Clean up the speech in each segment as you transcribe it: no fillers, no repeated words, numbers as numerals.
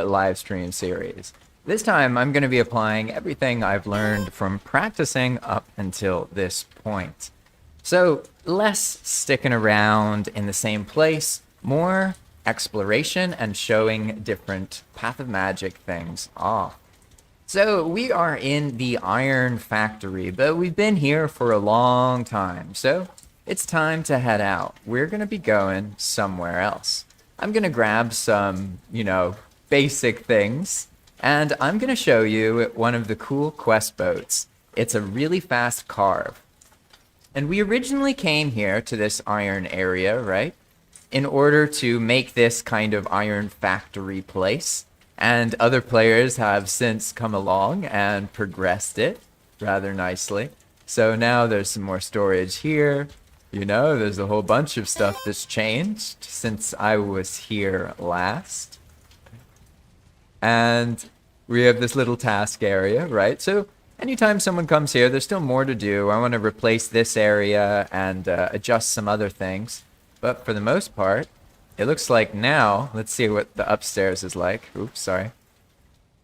live stream series. This time I'm going to be applying everything I've learned from practicing up until this point. So less sticking around in the same place, more exploration and showing different Path of Magic things off. So we are in the Iron Factory, but we've been here for a long time, so it's time to head out. We're going to be going somewhere else. I'm going to grab some, basic things, and I'm going to show you one of the cool quest boats. It's a really fast carve. And we originally came here to this iron area, right, in order to make this kind of iron factory place. And other players have since come along and progressed it rather nicely. So now there's some more storage here. There's a whole bunch of stuff that's changed since I was here last. And we have this little task area, right? So anytime someone comes here, there's still more to do. I want to replace this area and adjust some other things. But for the most part, it looks like now, let's see what the upstairs is like. Oops, sorry.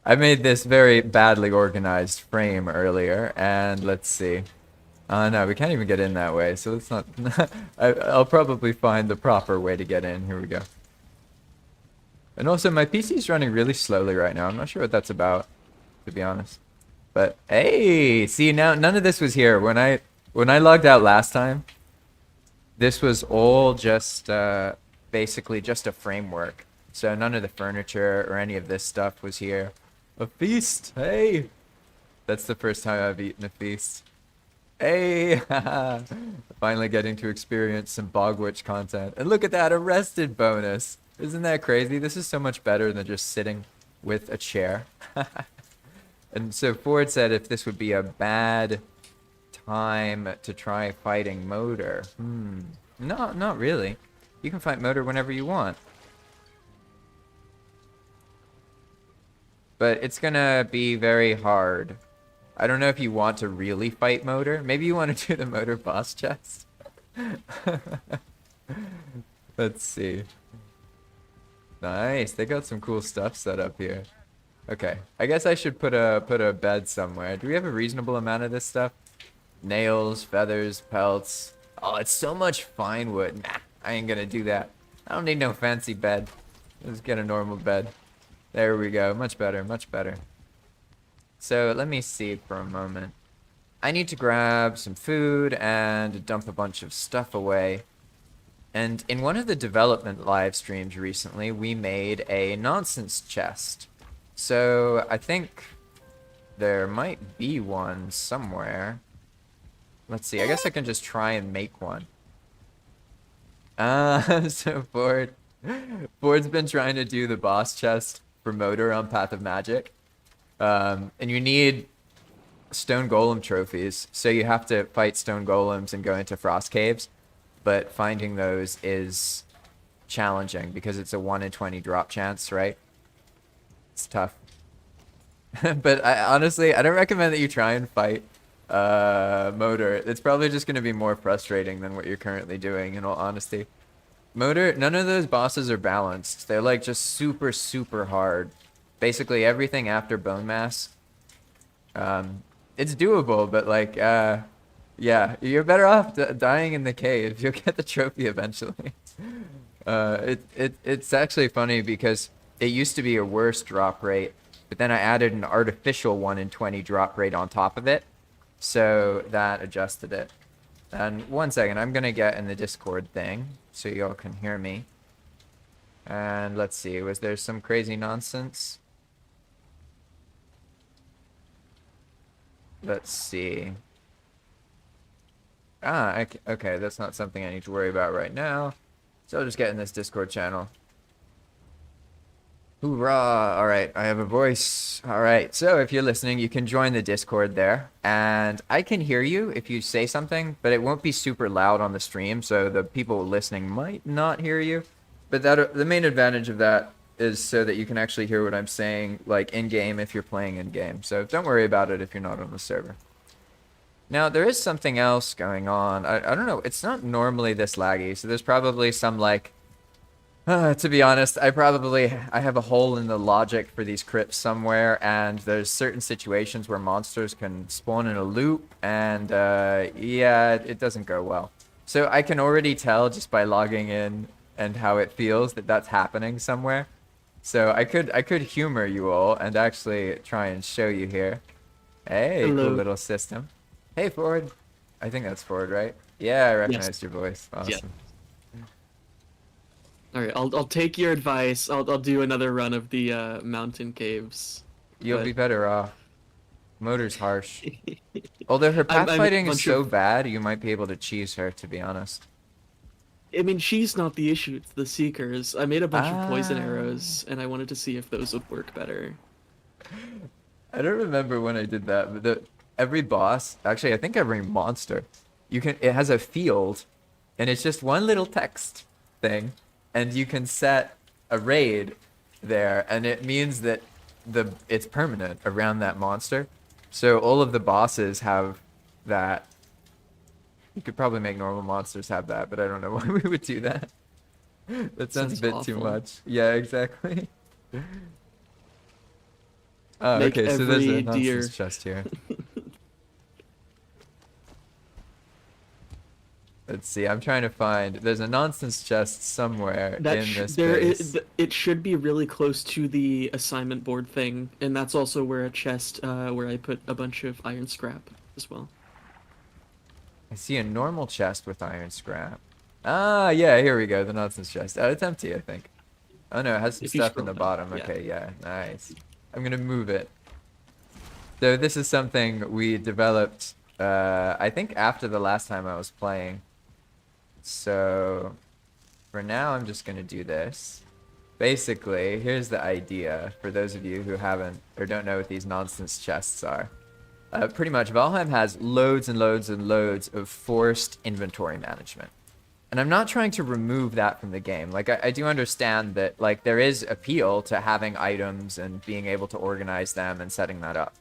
I made this very badly organized frame earlier, and let's see. Oh no, we can't even get in that way, so let's not... I'll probably find the proper way to get in. Here we go. And also, my PC's running really slowly right now. I'm not sure what that's about, to be honest. But, hey! See, now, none of this was here. When I logged out last time, this was all just... basically just a framework. So none of the furniture or any of this stuff was here. A feast! Hey! That's the first time I've eaten a feast. Hey! Finally getting to experience some Bogwitch content. And look at that, arrested bonus! Isn't that crazy? This is so much better than just sitting with a chair. And so Ford said if this would be a bad time to try fighting Motor. No, not really. You can fight Motor whenever you want. But it's gonna be very hard. I don't know if you want to really fight Motor. Maybe you want to do the Motor boss chest. Let's see. Nice. They got some cool stuff set up here. Okay. I guess I should put a bed somewhere. Do we have a reasonable amount of this stuff? Nails, feathers, pelts. Oh, it's so much fine wood. Nah. I ain't gonna do that. I don't need no fancy bed. Let's get a normal bed. There we go. Much better, much better. So let me see for a moment. I need to grab some food and dump a bunch of stuff away. And in one of the development live streams recently, we made a nonsense chest. So I think there might be one somewhere. Let's see. I guess I can just try and make one. So Ford's been trying to do the boss chest for Motor on Path of Magic. And you need stone golem trophies, so you have to fight stone golems and go into frost caves. But finding those is challenging because it's a 1 in 20 drop chance, right? It's tough. But honestly, I don't recommend that you try and fight Motor. It's probably just going to be more frustrating than what you're currently doing, in all honesty. Motor, none of those bosses are balanced. They're like just super, super hard. Basically everything after Bone Mass. It's doable, but like, yeah, you're better off dying in the cave. You'll get the trophy eventually. It's actually funny because it used to be a worse drop rate, but then I added an artificial 1 in 20 drop rate on top of it. So that adjusted it. And one second, I'm going to get in the Discord thing so y'all can hear me. And let's see, was there some crazy nonsense? Let's see. Okay, that's not something I need to worry about right now. So I'll just get in this Discord channel. Hoorah! Alright, I have a voice. Alright, so if you're listening, you can join the Discord there. And I can hear you if you say something, but it won't be super loud on the stream, so the people listening might not hear you. But the main advantage of that is so that you can actually hear what I'm saying, like, in-game if you're playing in-game. So don't worry about it if you're not on the server. Now, there is something else going on. I don't know. It's not normally this laggy, so there's probably some, like, To be honest, I have a hole in the logic for these crypts somewhere, and there's certain situations where monsters can spawn in a loop, and yeah, it doesn't go well. So I can already tell just by logging in and how it feels that that's happening somewhere. So I could humor you all and actually try and show you here. Hey, cool Hello. little system. Hey, Ford. I think that's Ford, right? Yeah, I Yes. recognized your voice. Yeah. Awesome. All right. I'll take your advice. I'll do another run of the mountain caves. You'll But be better off. Motor's harsh. Although her I made a pathfighting is bunch so of. bad, you might be able to cheese her, to be honest. I mean, she's not the issue. It's the seekers. I made a bunch of poison Ah, arrows, and I wanted to see if those would work better. I don't remember when I did that, but every boss, actually, I think every monster, it has a field, and it's just one little text thing, and you can set a raid there, and it means that it's permanent around that monster. So all of the bosses have that. You could probably make normal monsters have that, but I don't know why we would do that. That sounds a Sounds bit too awful. much. Yeah, exactly. Oh, Make okay, so there's a every nonsense deer. chest here. Let's see, I'm trying to find. There's a nonsense chest somewhere That in this there base. is, it should be really close to the assignment board thing, and that's also where a chest where I put a bunch of iron scrap as well. I see a normal chest with iron scrap. Ah, yeah, here we go, the nonsense chest. Oh, it's empty, I think. Oh no, it has some If you stuff in scroll the down, bottom. yeah. Okay, yeah, nice. I'm gonna move it. So this is something we developed, I think after the last time I was playing. So for now, I'm just gonna do this. Basically, here's the idea for those of you who haven't or don't know what these nonsense chests are. Pretty much, Valheim has loads and loads and loads of forced inventory management. And I'm not trying to remove that from the game. Like, I do understand that, like, there is appeal to having items and being able to organize them and setting that up.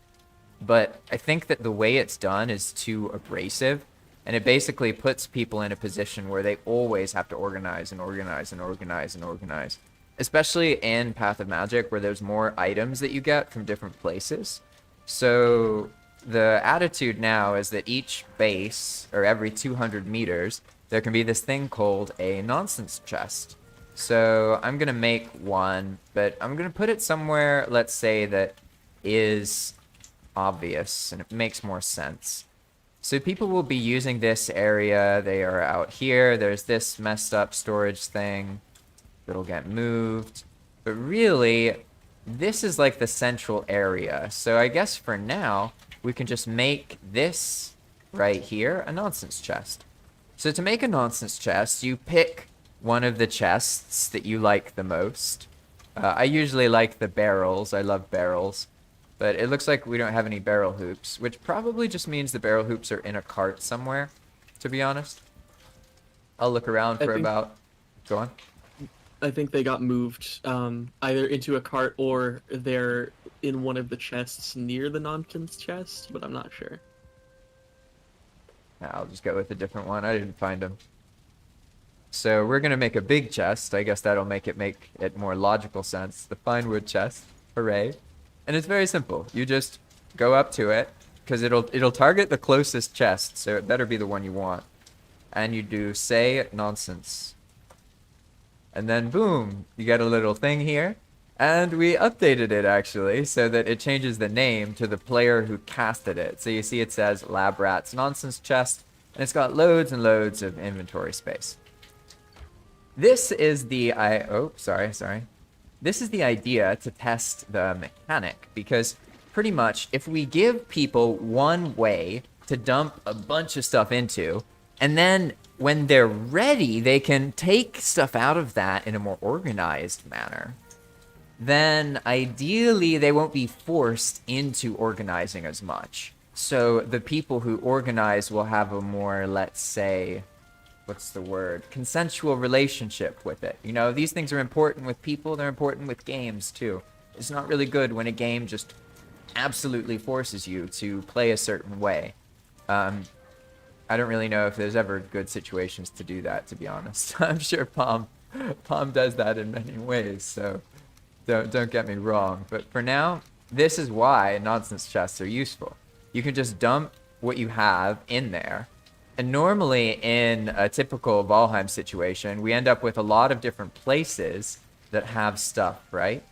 But I think that the way it's done is too abrasive, and it basically puts people in a position where they always have to organize and organize and organize and organize. Especially in Path of Magic, where there's more items that you get from different places. So the attitude now is that each base, or every 200 meters, there can be this thing called a nonsense chest. So I'm going to make one, but I'm going to put it somewhere, let's say, that is obvious and it makes more sense. So people will be using this area. They are out here. There's this messed up storage thing that'll get moved. But really, this is like the central area. So I guess for now, we can just make this right here a nonsense chest. So to make a nonsense chest, you pick one of the chests that you like the most. I usually like the barrels. I love barrels. But it looks like we don't have any barrel hoops, which probably just means the barrel hoops are in a cart somewhere, to be honest. I'll look around I for think about... Go on. I think they got moved either into a cart or they're in one of the chests near the nonsense chest, but I'm not sure. I'll just go with a different one. I didn't find them. So we're going to make a big chest. I guess that'll make it more logical sense. The fine wood chest. Hooray. And it's very simple. You just go up to it, because it'll target the closest chest, so it better be the one you want. And you do say nonsense. And then boom, you get a little thing here. And we updated it actually, so that it changes the name to the player who casted it. So you see it says Lab Rat's Nonsense Chest, and it's got loads and loads of inventory space. This is the sorry. This is the idea to test the mechanic, because pretty much if we give people one way to dump a bunch of stuff into, and then when they're ready, they can take stuff out of that in a more organized manner, then ideally they won't be forced into organizing as much. So the people who organize will have a more, let's say, what's the word? Consensual relationship with it. You know, these things are important with people, they're important with games too. It's not really good when a game just absolutely forces you to play a certain way. I don't really know if there's ever good situations to do that, to be honest. I'm sure Palm Palm does that in many ways, so don't get me wrong. But for now, this is why nonsense chests are useful. You can just dump what you have in there. And normally in a typical Valheim situation, we end up with a lot of different places that have stuff, right?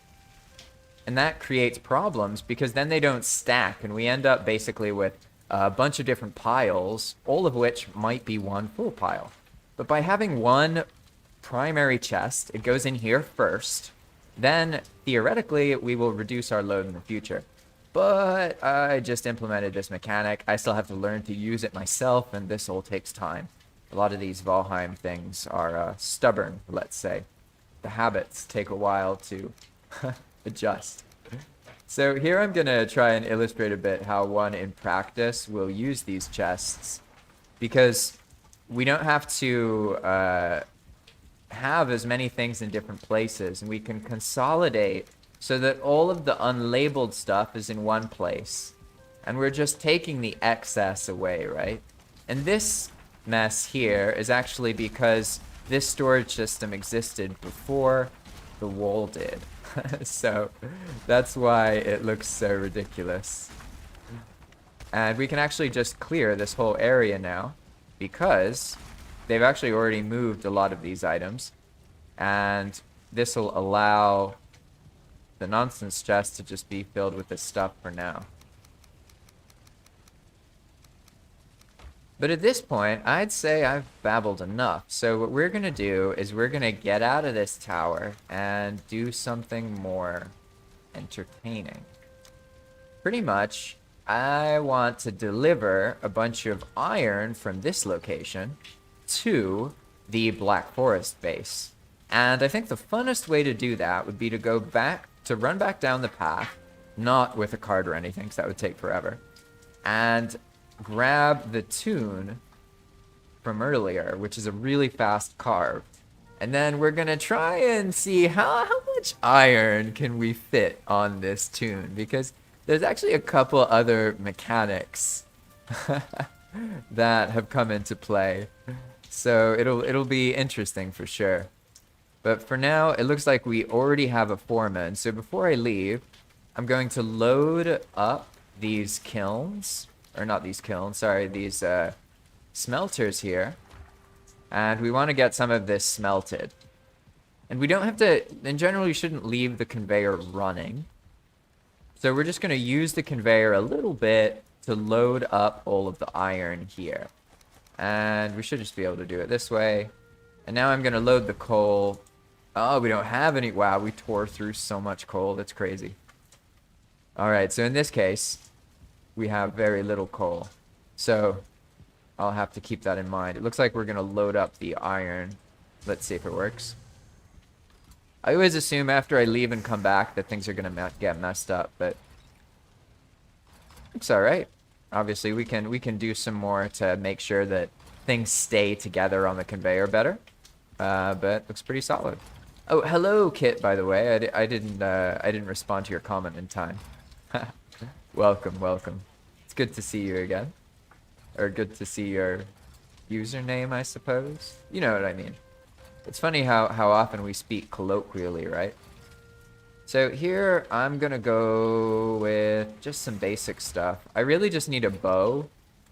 And that creates problems because then they don't stack, and we end up basically with a bunch of different piles, all of which might be one full pile. But by having one primary chest, it goes in here first, then theoretically we will reduce our load in the future. But I just implemented this mechanic. I still have to learn to use it myself, and this all takes time. A lot of these Valheim things are stubborn, let's say. The habits take a while to adjust. So here I'm going to try and illustrate a bit how one in practice will use these chests, because we don't have to have as many things in different places, and we can consolidate so that all of the unlabeled stuff is in one place, and we're just taking the excess away, right? And this mess here is actually because this storage system existed before the wall did. So that's why it looks so ridiculous. And we can actually just clear this whole area now because they've actually already moved a lot of these items, and this will allow the nonsense chest to just be filled with this stuff for now. But at this point, I'd say I've babbled enough. So what we're going to do is we're going to get out of this tower and do something more entertaining. Pretty much, I want to deliver a bunch of iron from this location to the Black Forest base. And I think the funnest way to do that would be to go back, to run back down the path, not with a cart or anything, because that would take forever, and grab the tune from earlier, which is a really fast carve. And then we're going to try and see how much iron can we fit on this tune, because there's actually a couple other mechanics that have come into play. So it'll be interesting for sure. But for now, it looks like we already have a foreman. So before I leave, I'm going to load up these kilns. Or not these kilns, sorry, these smelters here. And we want to get some of this smelted. And we don't have to, in general, you shouldn't leave the conveyor running. So we're just going to use the conveyor a little bit to load up all of the iron here. And we should just be able to do it this way. And now I'm going to load the coal. Oh, we don't have any. Wow, we tore through so much coal. That's crazy. All right, so in this case, we have very little coal. So I'll have to keep that in mind. It looks like we're going to load up the iron. Let's see if it works. I always assume after I leave and come back that things are going to get messed up, but it's all right. Obviously, we can do some more to make sure that things stay together on the conveyor better. But it looks pretty solid. Oh, hello, Kit, by the way. I didn't respond to your comment in time. Welcome, welcome. It's good to see you again. Or good to see your username, I suppose. You know what I mean. It's funny how often we speak colloquially, right? So here, I'm gonna go with just some basic stuff. I really just need a bow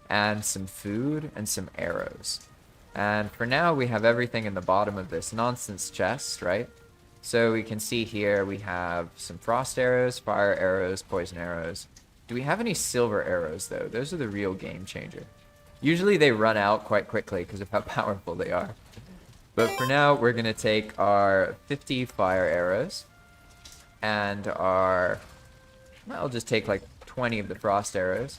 and some food and some arrows. And for now, we have everything in the bottom of this nonsense chest, right? So we can see here we have some frost arrows, fire arrows, poison arrows. Do we have any silver arrows, though? Those are the real game changer. Usually they run out quite quickly because of how powerful they are. But for now, we're going to take our 50 fire arrows and our... well, I'll just take like 20 of the frost arrows.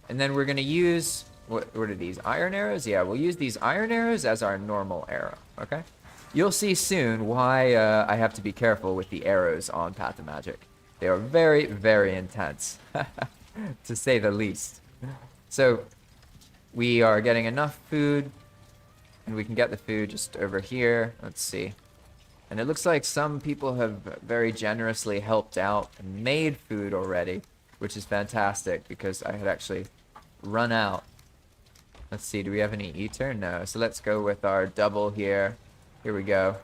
And then we're going to use... what are these? Iron arrows? Yeah, we'll use these iron arrows as our normal arrow, okay? You'll see soon why I have to be careful with the arrows on Path of Magic. They are very, very intense, to say the least. So we are getting enough food, and we can get the food just over here. Let's see. And it looks like some people have very generously helped out and made food already, which is fantastic because I had actually run out. Let's see, do we have any ether? No. So let's go with our double here. Here we go.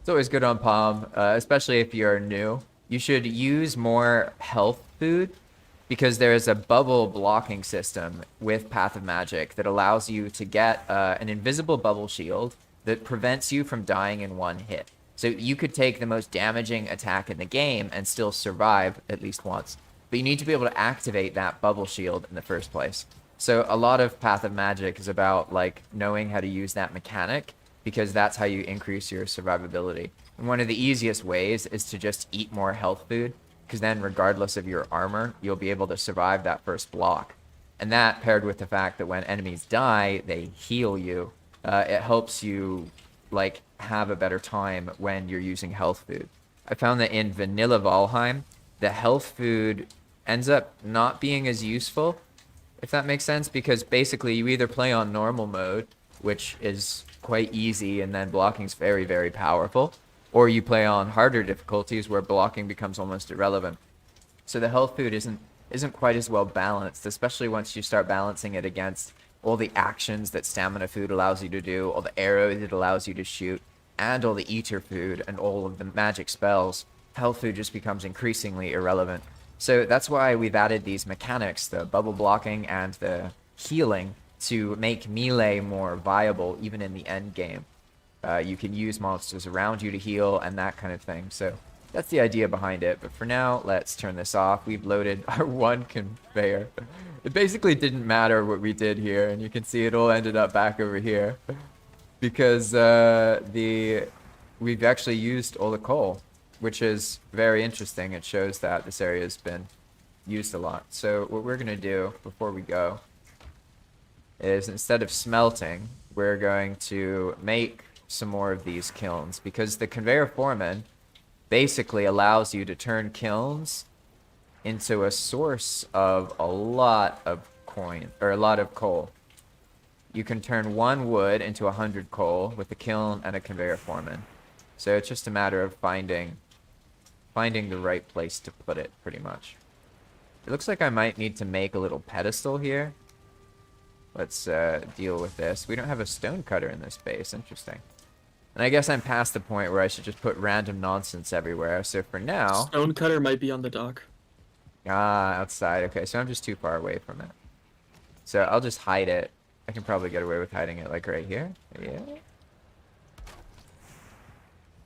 It's always good on Palm, especially if you're new. You should use more health food because there is a bubble blocking system with Path of Magic that allows you to get an invisible bubble shield that prevents you from dying in one hit. So you could take the most damaging attack in the game and still survive at least once. But you need to be able to activate that bubble shield in the first place. So a lot of Path of Magic is about like knowing how to use that mechanic because that's how you increase your survivability. And one of the easiest ways is to just eat more health food because then regardless of your armor, you'll be able to survive that first block. And that paired with the fact that when enemies die, they heal you. It helps you like have a better time when you're using health food. I found that in vanilla Valheim, the health food ends up not being as useful, if that makes sense, because basically you either play on normal mode, which is quite easy and then blocking's very, very powerful, or you play on harder difficulties where blocking becomes almost irrelevant. So the health food isn't quite as well balanced, especially once you start balancing it against all the actions that stamina food allows you to do, all the arrows it allows you to shoot, and all the eater food and all of the magic spells. Health food just becomes increasingly irrelevant. So that's why we've added these mechanics, the bubble blocking and the healing, to make melee more viable even in the end game. You can use monsters around you to heal and that kind of thing. So that's the idea behind it. But for now, let's turn this off. We've loaded our one conveyor. It basically didn't matter what we did here, and you can see it all ended up back over here because we've actually used all the coal, which is very interesting. It shows that this area has been used a lot. So what we're gonna do before we go is instead of smelting, we're going to make some more of these kilns because the conveyor foreman basically allows you to turn kilns into a source of a lot of coin or a lot of coal. You can turn 1 wood into 100 coal with a kiln and a conveyor foreman. So it's just a matter of finding the right place to put it, pretty much. It looks like I might need to make a little pedestal here. Let's deal with this. We don't have a stone cutter in this base. Interesting. And I guess I'm past the point where I should just put random nonsense everywhere. So for now... Stone cutter might be on the dock. Ah, outside. Okay, so I'm just too far away from it. So I'll just hide it. I can probably get away with hiding it like right here. Yeah.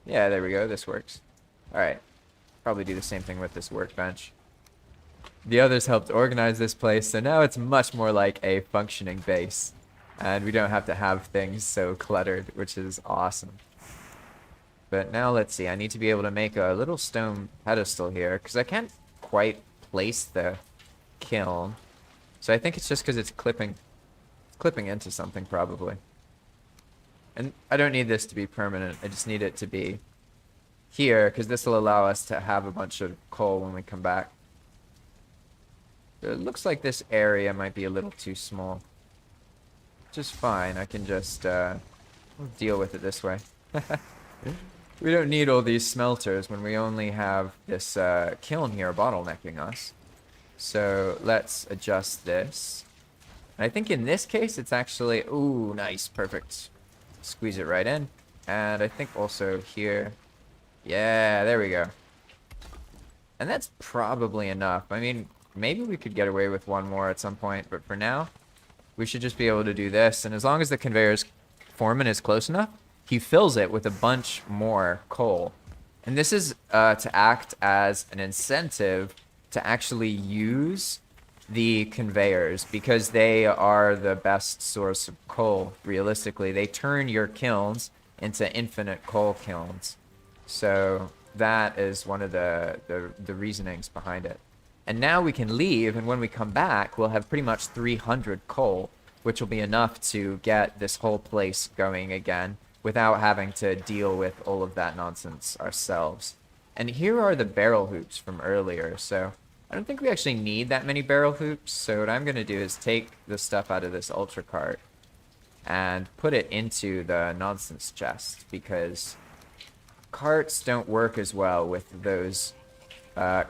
Yeah, there we go. This works. Alright. Probably do the same thing with this workbench. The others helped organize this place, so now it's much more like a functioning base. And we don't have to have things so cluttered, which is awesome. But now let's see. I need to be able to make a little stone pedestal here, because I can't quite place the kiln. So I think it's just because it's clipping into something, probably. And I don't need this to be permanent. I just need it to be here, because this will allow us to have a bunch of coal when we come back. It looks like this area might be a little too small. Just fine. I can just deal with it this way. We don't need all these smelters when we only have this kiln here bottlenecking us. So let's adjust this. And I think in this case it's actually... Ooh, nice. Perfect. Squeeze it right in. And I think also here... Yeah, there we go. And that's probably enough. I mean, maybe we could get away with one more at some point, but for now, we should just be able to do this. And as long as the conveyor's foreman is close enough, he fills it with a bunch more coal. And this is to act as an incentive to actually use the conveyors because they are the best source of coal, realistically. They turn your kilns into infinite coal kilns. So that is one of the reasonings behind it. And now we can leave, and when we come back, we'll have pretty much 300 coal, which will be enough to get this whole place going again without having to deal with all of that nonsense ourselves. And here are the barrel hoops from earlier, so I don't think we actually need that many barrel hoops. So what I'm going to do is take the stuff out of this ultra cart and put it into the nonsense chest, because carts don't work as well with those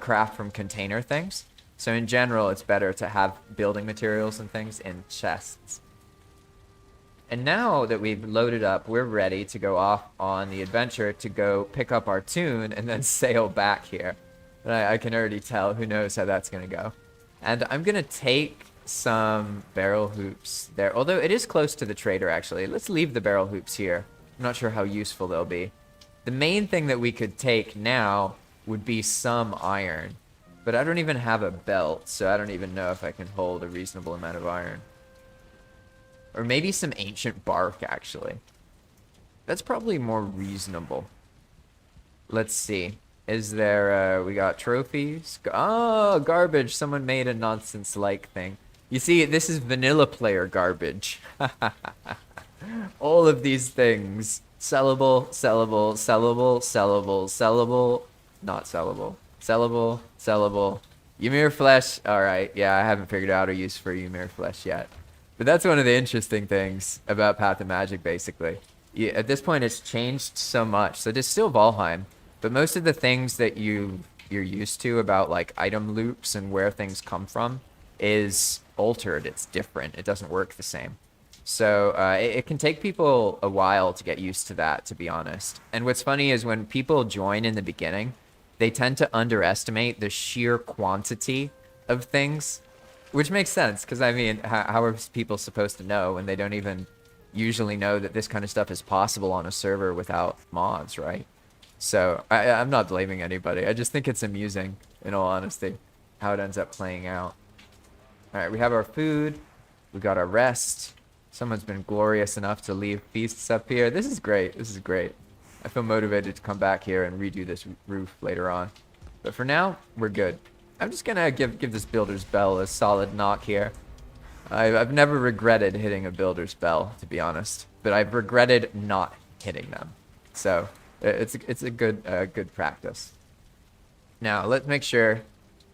craft from container things. So in general, it's better to have building materials and things in chests. And now that we've loaded up, we're ready to go off on the adventure to go pick up our tune and then sail back here. And I can already tell, who knows how that's going to go. And I'm going to take some barrel hoops there, although it is close to the trader, actually. Let's leave the barrel hoops here. I'm not sure how useful they'll be. The main thing that we could take now would be some iron. But I don't even have a belt, so I don't even know if I can hold a reasonable amount of iron. Or maybe some ancient bark, actually. That's probably more reasonable. Let's see. Is there, we got trophies? Oh, garbage. Someone made a nonsense-like thing. You see, this is vanilla player garbage. All of these things. Sellable, sellable, sellable, sellable, sellable, not sellable. Sellable, sellable. Ymir flesh. Alright, yeah, I haven't figured out a use for Ymir flesh yet. But that's one of the interesting things about Path of Magic, basically. At this point, it's changed so much. So there's still Valheim, but most of the things that you're used to about like item loops and where things come from is altered. It's different. It doesn't work the same. So it can take people a while to get used to that, to be honest. And what's funny is when people join in the beginning, they tend to underestimate the sheer quantity of things, which makes sense, because, I mean, how are people supposed to know when they don't even usually know that this kind of stuff is possible on a server without mods, right? So I'm not blaming anybody. I just think it's amusing, in all honesty, how it ends up playing out. All right, we have our food. We got our rest. Someone's been glorious enough to leave feasts up here. This is great. This is great. I feel motivated to come back here and redo this roof later on. But for now, we're good. I'm just gonna give this builder's bell a solid knock here. I've never regretted hitting a builder's bell, to be honest, but I've regretted not hitting them. So it's a good practice. Now let's make sure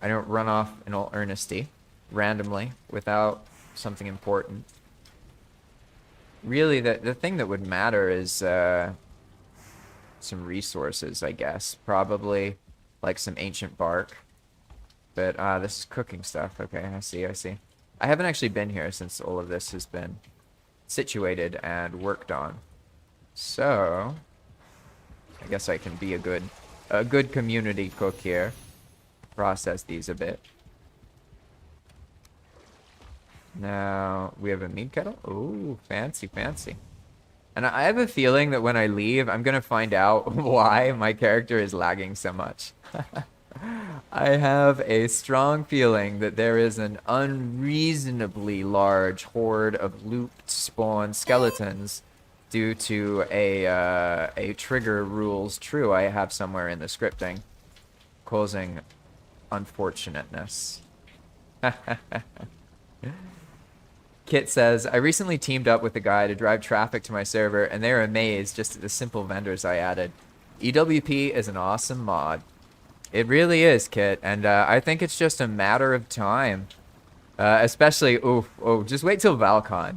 I don't run off in all earnesty randomly without something important. Really, the thing that would matter is some resources, I guess. Probably like some ancient bark. But this is cooking stuff. Okay, I see. I haven't actually been here since all of this has been situated and worked on. So I guess I can be a good community cook here. Process these a bit. Now we have a mead kettle. Ooh, fancy. And I have a feeling that when I leave, I'm gonna find out why my character is lagging so much. I have a strong feeling that there is an unreasonably large horde of looped spawn skeletons due to a trigger rules true I have somewhere in the scripting, causing unfortunateness. Kit says, I recently teamed up with a guy to drive traffic to my server, and they're amazed just at the simple vendors I added. EWP is an awesome mod. It really is, Kit, and I think it's just a matter of time. Especially, just wait till Valcon.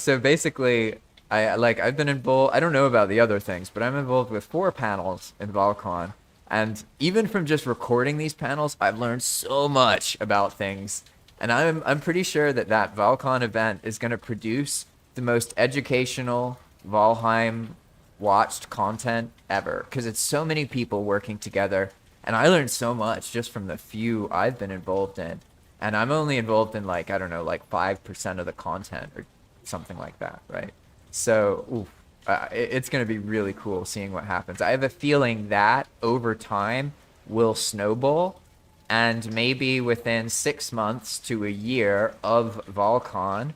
So basically, I've been involved, I don't know about the other things, but I'm involved with 4 panels in Valcon. And even from just recording these panels, I've learned so much about things. And I'm pretty sure that Valcon event is going to produce the most educational Valheim watched content ever, because it's so many people working together, and I learned so much just from the few I've been involved in, and I'm only involved in like, I don't know, like 5% of the content or something like that, right? So it's going to be really cool seeing what happens. I have a feeling that over time will snowball, and maybe within 6 months to a year of Valcon,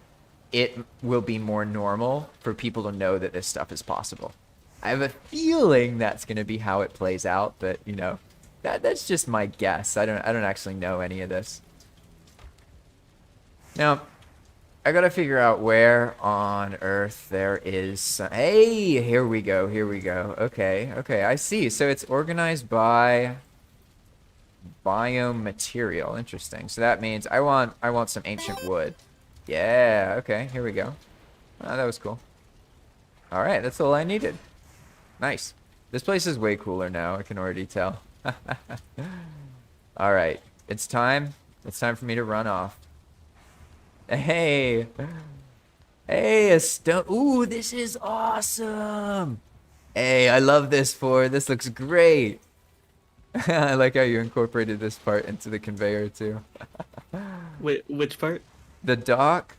it will be more normal for people to know that this stuff is possible. I have a feeling that's going to be how it plays out, but you know, that's just my guess. I don't actually know any of this. Now, I gotta figure out where on earth there is some... Hey, here we go. Okay, I see. So it's organized by biome material. Interesting. So that means I want some ancient wood. Yeah, okay, here we go. Oh, that was cool. All right, that's all I needed. Nice. This place is way cooler now, I can already tell. All right, it's time for me to run off. Hey, Hey, a stone. Ooh, this is awesome. Hey, I love this for. This looks great. I like how you incorporated this part into the conveyor too. Wait, which part? The dock,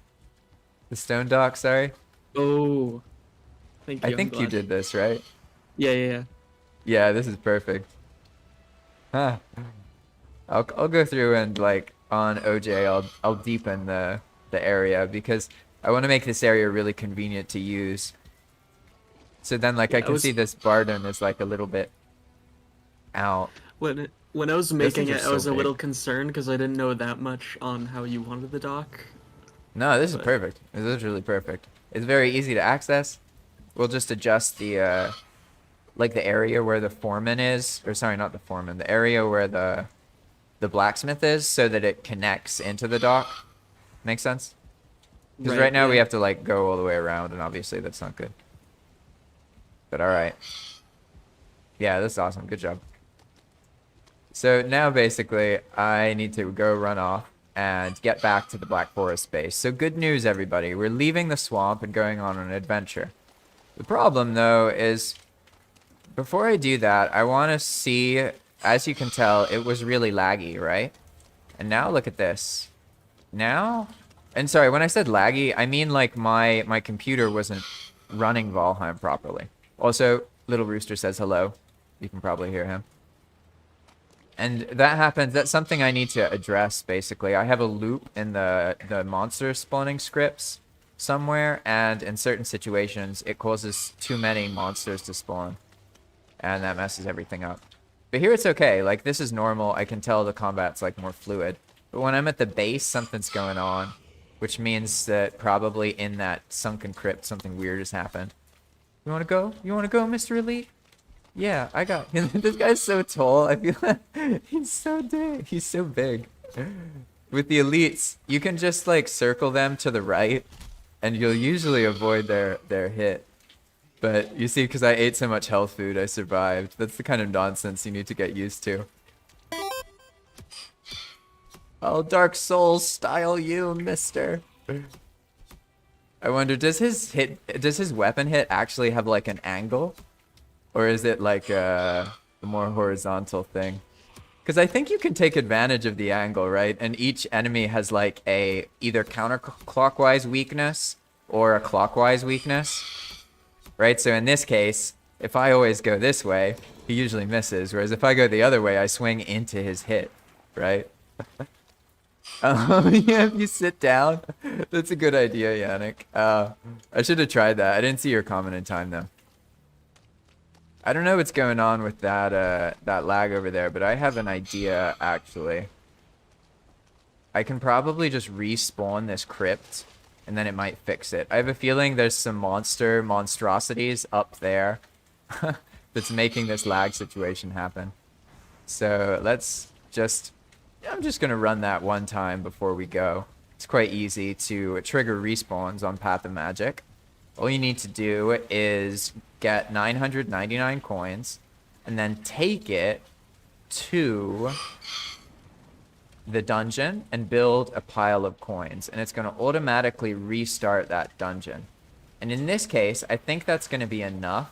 the stone dock, sorry. Oh, thank I you. I'm think you glad. did this, right? Yeah, yeah, yeah. Yeah, this is perfect. Huh. I'll go through and like on OJ, I'll deepen the area because I want to make this area really convenient to use. So then like I Yeah, I can see was this Barden is like a little bit out. when I was Those making things are it, I so was a big. little concerned because I didn't know that much on how you wanted the dock. No, this is But perfect. This is really perfect. It's very easy to access. We'll just adjust the like the area where the foreman is, or sorry, not the foreman, the area where the blacksmith is so that it connects into the dock. Make sense? Because right right, now we yeah. have to like go all the way around, and obviously that's not good. But all right. Yeah, that's awesome. Good job. So now basically I need to go run off and get back to the Black Forest base. So good news, everybody. We're leaving the swamp and going on an adventure. The problem, though, is before I do that, I want to see, as you can tell, it was really laggy, right? And now look at this. Now, and sorry, when I said laggy, I mean like my computer wasn't running Valheim properly. Also, Little Rooster says hello. You can probably hear him. And that happens. That's something I need to address, basically. I have a loop in the monster spawning scripts somewhere, and in certain situations, it causes too many monsters to spawn, and that messes everything up. But here it's okay. Like, this is normal. I can tell the combat's, like, more fluid. But when I'm at the base, something's going on, which means that probably in that sunken crypt, something weird has happened. You want to go? You want to go, Mr. Elite? Yeah, I got this guy's so tall. I feel like he's so big. He's so big. With the elites, you can just like circle them to the right, and you'll usually avoid their hit. But you see, because I ate so much health food, I survived. That's the kind of nonsense you need to get used to. Oh, Dark Souls style you, mister. I wonder, does his weapon hit actually have like an angle? Or is it like a more horizontal thing? Because I think you can take advantage of the angle, right? And each enemy has like a either counterclockwise weakness or a clockwise weakness, right? So in this case, if I always go this way, he usually misses. Whereas if I go the other way, I swing into his hit, right? Yeah, if you sit down, that's a good idea, Yannick. I should have tried that. I didn't see your comment in time though. I don't know what's going on with that lag over there, but I have an idea actually. I can probably just respawn this crypt, and then it might fix it. I have a feeling there's some monstrosities up there that's making this lag situation happen. So let's just, I'm just gonna run that one time before we go. It's quite easy to trigger respawns on Path of Magic. All you need to do is get 999 coins and then take it to the dungeon and build a pile of coins, and it's going to automatically restart that dungeon. And in this case, I think that's going to be enough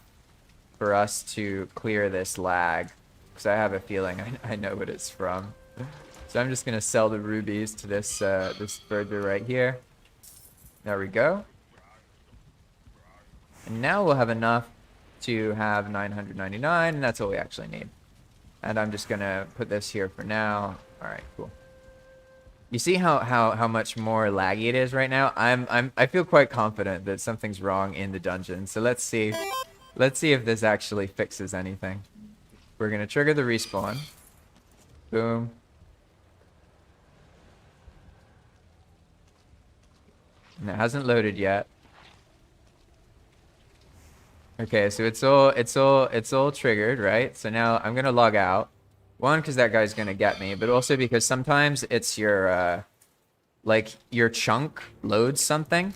for us to clear this lag, because I have a feeling I know what it's from. So I'm just going to sell the rubies to this this burger right here. There we go. And now we'll have enough to have 999, and that's all we actually need. And I'm just gonna put this here for now. All right, cool. You see how much more laggy it is right now? I feel quite confident that something's wrong in the dungeon. So let's see if this actually fixes anything. We're gonna trigger the respawn. Boom. And it hasn't loaded yet. Okay, so it's all triggered, right? So now I'm gonna log out. One, because that guy's gonna get me, but also because sometimes it's your like your chunk loads something.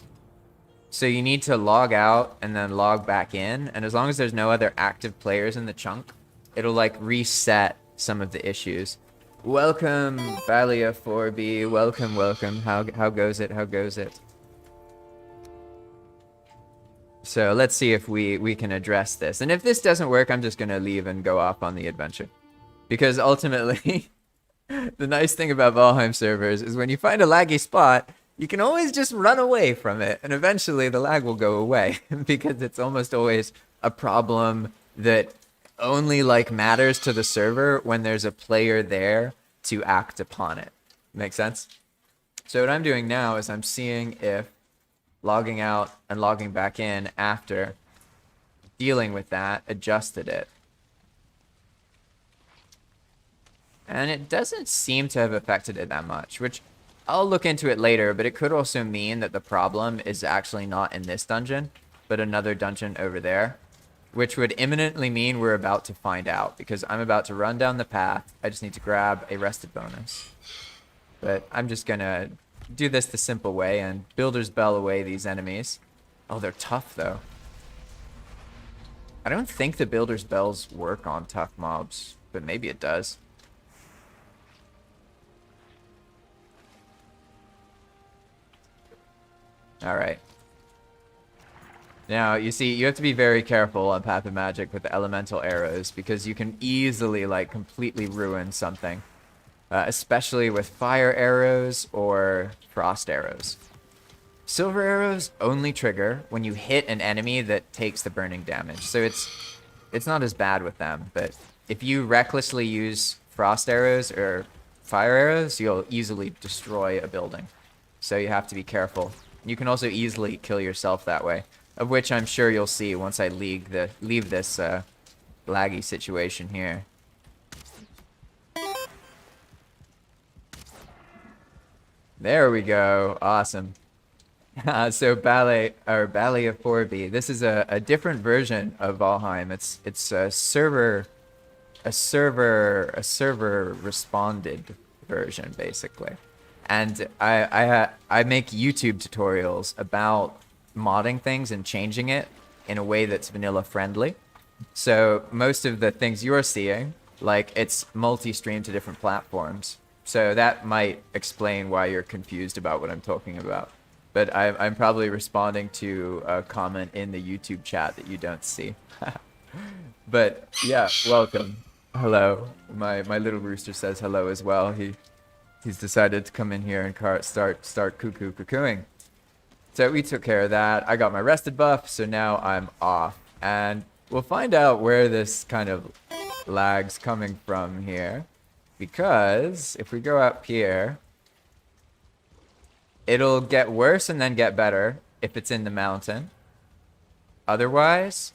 So you need to log out and then log back in, and as long as there's no other active players in the chunk, it'll like reset some of the issues. Welcome, Valia 4B. Welcome, welcome. How goes it? How goes it? So let's see if we can address this. And if this doesn't work, I'm just going to leave and go off on the adventure. Because ultimately, the nice thing about Valheim servers is when you find a laggy spot, you can always just run away from it. And eventually the lag will go away. Because it's almost always a problem that only like matters to the server when there's a player there to act upon it. Make sense? So what I'm doing now is I'm seeing if logging out and logging back in after dealing with that adjusted it. And it doesn't seem to have affected it that much, which I'll look into it later, but it could also mean that the problem is actually not in this dungeon, but another dungeon over there, which would imminently mean we're about to find out, because I'm about to run down the path. I just need to grab a rested bonus. But I'm just gonna do this the simple way and Builder's Bell away these enemies. Oh, they're tough though. I don't think the Builder's Bells work on tough mobs, but maybe it does. Alright. Now, you see, you have to be very careful on Path of Magic with the elemental arrows, because you can easily, like, completely ruin something. Especially with fire arrows or frost arrows. Silver arrows only trigger when you hit an enemy that takes the burning damage, so it's not as bad with them, but if you recklessly use frost arrows or fire arrows, you'll easily destroy a building. So you have to be careful. You can also easily kill yourself that way, of which I'm sure you'll see once I leave this laggy situation here. There we go. Awesome. So Ballet of 4B. This is a different version of Valheim. It's a server responded version basically. And I make YouTube tutorials about modding things and changing it in a way that's vanilla friendly. So most of the things you're seeing, like it's multi-stream to different platforms. So that might explain why you're confused about what I'm talking about. But I'm probably responding to a comment in the YouTube chat that you don't see. But yeah, welcome. Hello. My little rooster says hello as well. He's decided to come in here and start cuckooing. So we took care of that. I got my rested buff, so now I'm off. And we'll find out where this kind of lag's coming from here. Because if we go up here, it'll get worse and then get better if it's in the mountain. Otherwise,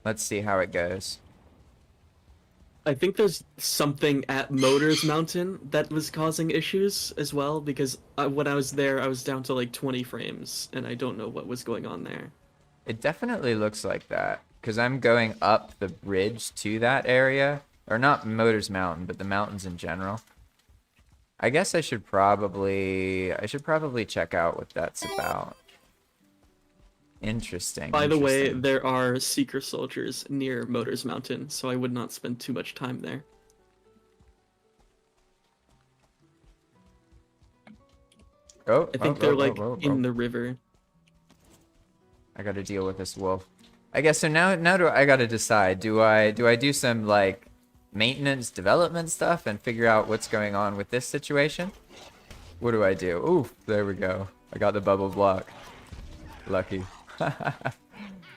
let's see how it goes. I think there's something at Motors Mountain that was causing issues as well, because when I was there, I was down to like 20 frames, and I don't know what was going on there. It definitely looks like that. Because I'm going up the bridge to that area. Or not Motors Mountain, but the mountains in general. I guess I should probably check out what that's about. Interesting. By the way, there are Seeker soldiers near Motors Mountain, so I would not spend too much time there. Oh, I think they're in the river. I gotta deal with this wolf. I guess so now I gotta decide. Do I do some like maintenance development stuff and figure out what's going on with this situation? What do I do? Ooh, there we go. I got the bubble block. Lucky.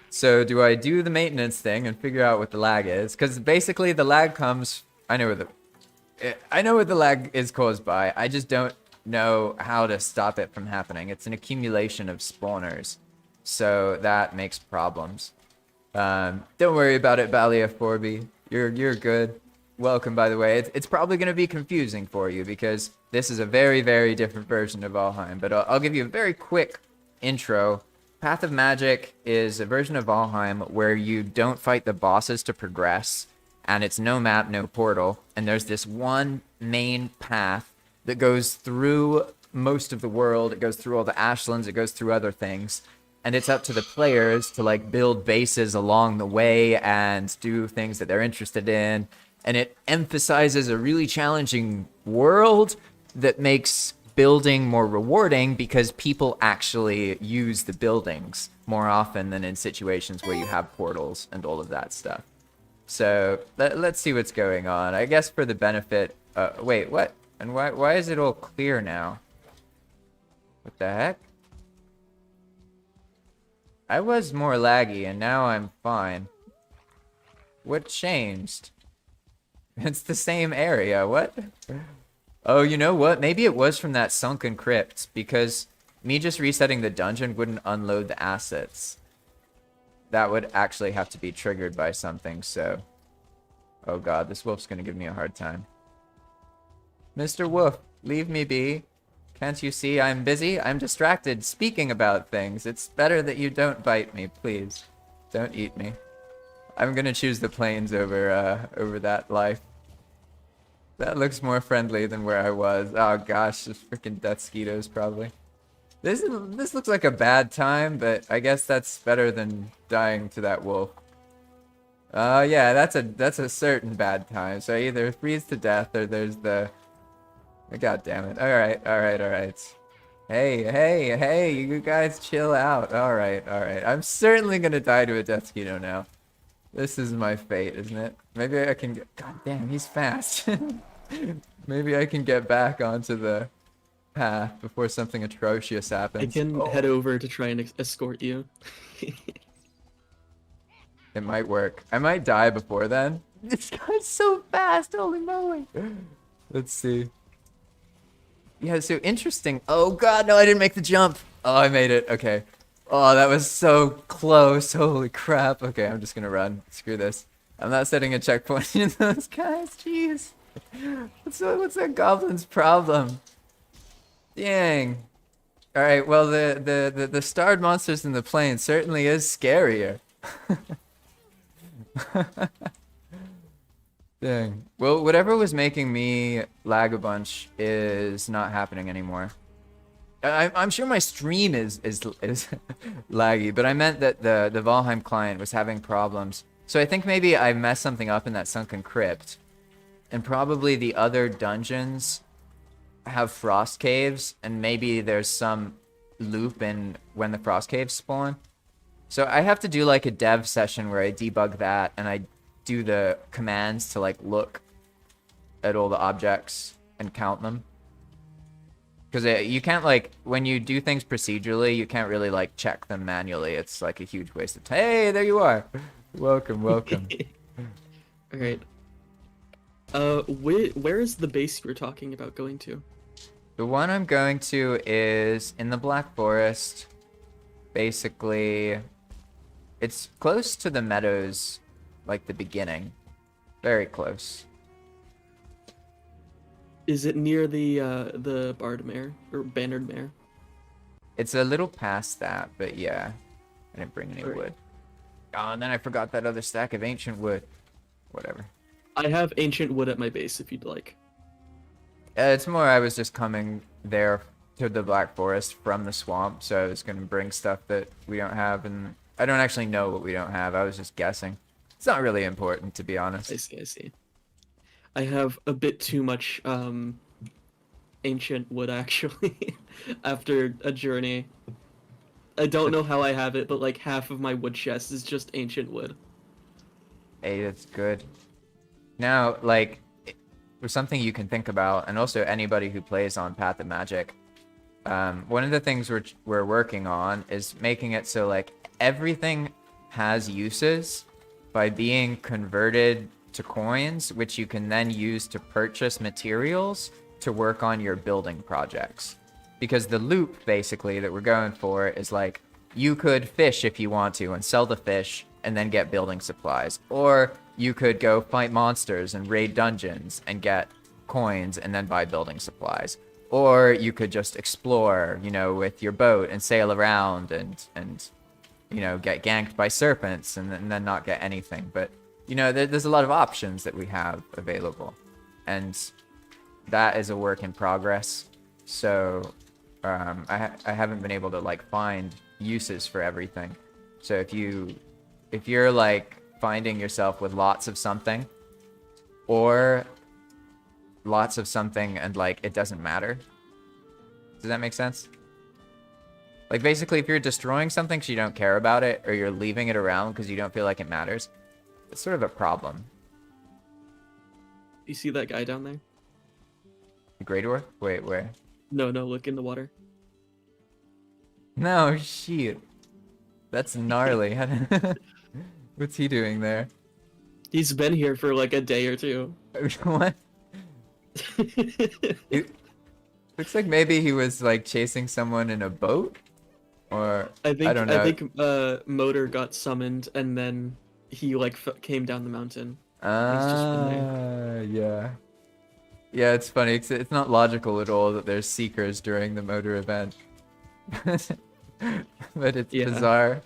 So do I do the maintenance thing and figure out what the lag is? Because basically the lag comes. I know what the lag is caused by. I just don't know how to stop it from happening. It's an accumulation of spawners, so that makes problems. Don't worry about it, Balia 4B. You're good. Welcome, by the way. It's probably going to be confusing for you because this is a very, very different version of Valheim. But I'll give you a very quick intro. Path of Magic is a version of Valheim where you don't fight the bosses to progress, and it's no map, no portal, and there's this one main path that goes through most of the world. It goes through all the ashlands, it goes through other things, and it's up to the players to like build bases along the way and do things that they're interested in. And it emphasizes a really challenging world that makes building more rewarding because people actually use the buildings more often than in situations where you have portals and all of that stuff. So let's see what's going on. I guess for the benefit... wait, what? And why is it all clear now? What the heck? I was more laggy and now I'm fine. What changed? It's the same area. What? Oh, you know what? Maybe it was from that sunken crypt, because me just resetting the dungeon wouldn't unload the assets. That would actually have to be triggered by something, so... Oh god, this wolf's gonna give me a hard time. Mr. Wolf, leave me be. Can't you see I'm busy? I'm distracted speaking about things. It's better that you don't bite me, please. Don't eat me. I'm gonna choose the plains over that life. That looks more friendly than where I was. Oh gosh, just freaking death skeetos probably. This looks like a bad time, but I guess that's better than dying to that wolf. Yeah, that's a certain bad time. So I either freeze to death or there's the... God damn it. Alright. Hey, you guys chill out. Alright. I'm certainly gonna die to a death skeeto now. This is my fate, isn't it? Maybe I can get... God damn, he's fast. Maybe I can get back onto the path before something atrocious happens. I can head over to try and escort you. It might work. I might die before then. This guy's so fast, holy moly. Let's see. Yeah, so interesting. Oh god, no, I didn't make the jump. Oh, I made it. Okay. Oh, that was so close. Holy crap. Okay, I'm just gonna run. Screw this. I'm not setting a checkpoint in those guys. Jeez. What's that goblin's problem? Dang. Alright, well, the starred monsters in the plain certainly is scarier. Dang. Well, whatever was making me lag a bunch is not happening anymore. I'm sure my stream is laggy, but I meant that the Valheim client was having problems. So I think maybe I messed something up in that sunken crypt. And probably the other dungeons have frost caves, and maybe there's some loop in when the frost caves spawn. So I have to do like a dev session where I debug that and I do the commands to like look at all the objects and count them. Because you can't, like, when you do things procedurally, you can't really, like, check them manually. It's, like, a huge waste of time. Hey, there you are. Welcome. Alright. Where is the base you were talking about going to? The one I'm going to is in the Black Forest. Basically, it's close to the meadows, like the beginning. Very close. Is it near the Bard Mare or Bannered Mare? It's a little past that, but yeah. I didn't bring any wood. Oh, and then I forgot that other stack of ancient wood. Whatever. I have ancient wood at my base if you'd like. It's more I was just coming there to the Black Forest from the swamp, so I was going to bring stuff that we don't have, and I don't actually know what we don't have. I was just guessing. It's not really important, to be honest. I see. I have a bit too much ancient wood, actually, after a journey. I don't know how I have it, but like half of my wood chest is just ancient wood. Hey, that's good. Now, like, there's something you can think about, and also anybody who plays on Path of Magic. One of the things we're working on is making it so, like, everything has uses by being converted to coins, which you can then use to purchase materials to work on your building projects. Because the loop, basically, that we're going for is like, you could fish if you want to and sell the fish and then get building supplies. Or you could go fight monsters and raid dungeons and get coins and then buy building supplies. Or you could just explore, you know, with your boat and sail around and you know, get ganked by serpents and then not get anything. But, you know, there's a lot of options that we have available. And that is a work in progress. So I haven't been able to, like, find uses for everything. So if you're like finding yourself with lots of something or lots of something and like it doesn't matter, Does that make sense? Like, basically, if you're destroying something because you don't care about it, or you're leaving it around because you don't feel like it matters, it's sort of a problem. You see that guy down there? Great work? Wait, where? No, look in the water. No, shit. That's gnarly. What's he doing there? He's been here for like a day or two. What? It looks like maybe he was like chasing someone in a boat, or I don't know. I think Motor got summoned and then he like came down the mountain. He's just been there. Yeah. Yeah, it's funny. It's not logical at all that there's seekers during the motor event. But it's bizarre.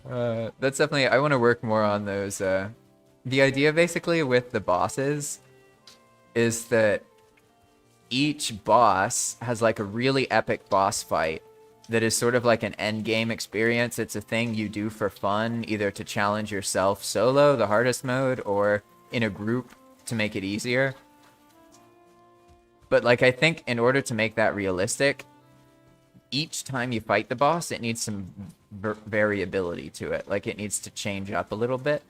That's definitely, I want to work more on those. The idea basically with the bosses is that each boss has like a really epic boss fight that is sort of like an end game experience. It's a thing you do for fun, either to challenge yourself solo, the hardest mode, or in a group to make it easier. But like, I think in order to make that realistic, each time you fight the boss, it needs some variability to it. Like, it needs to change up a little bit.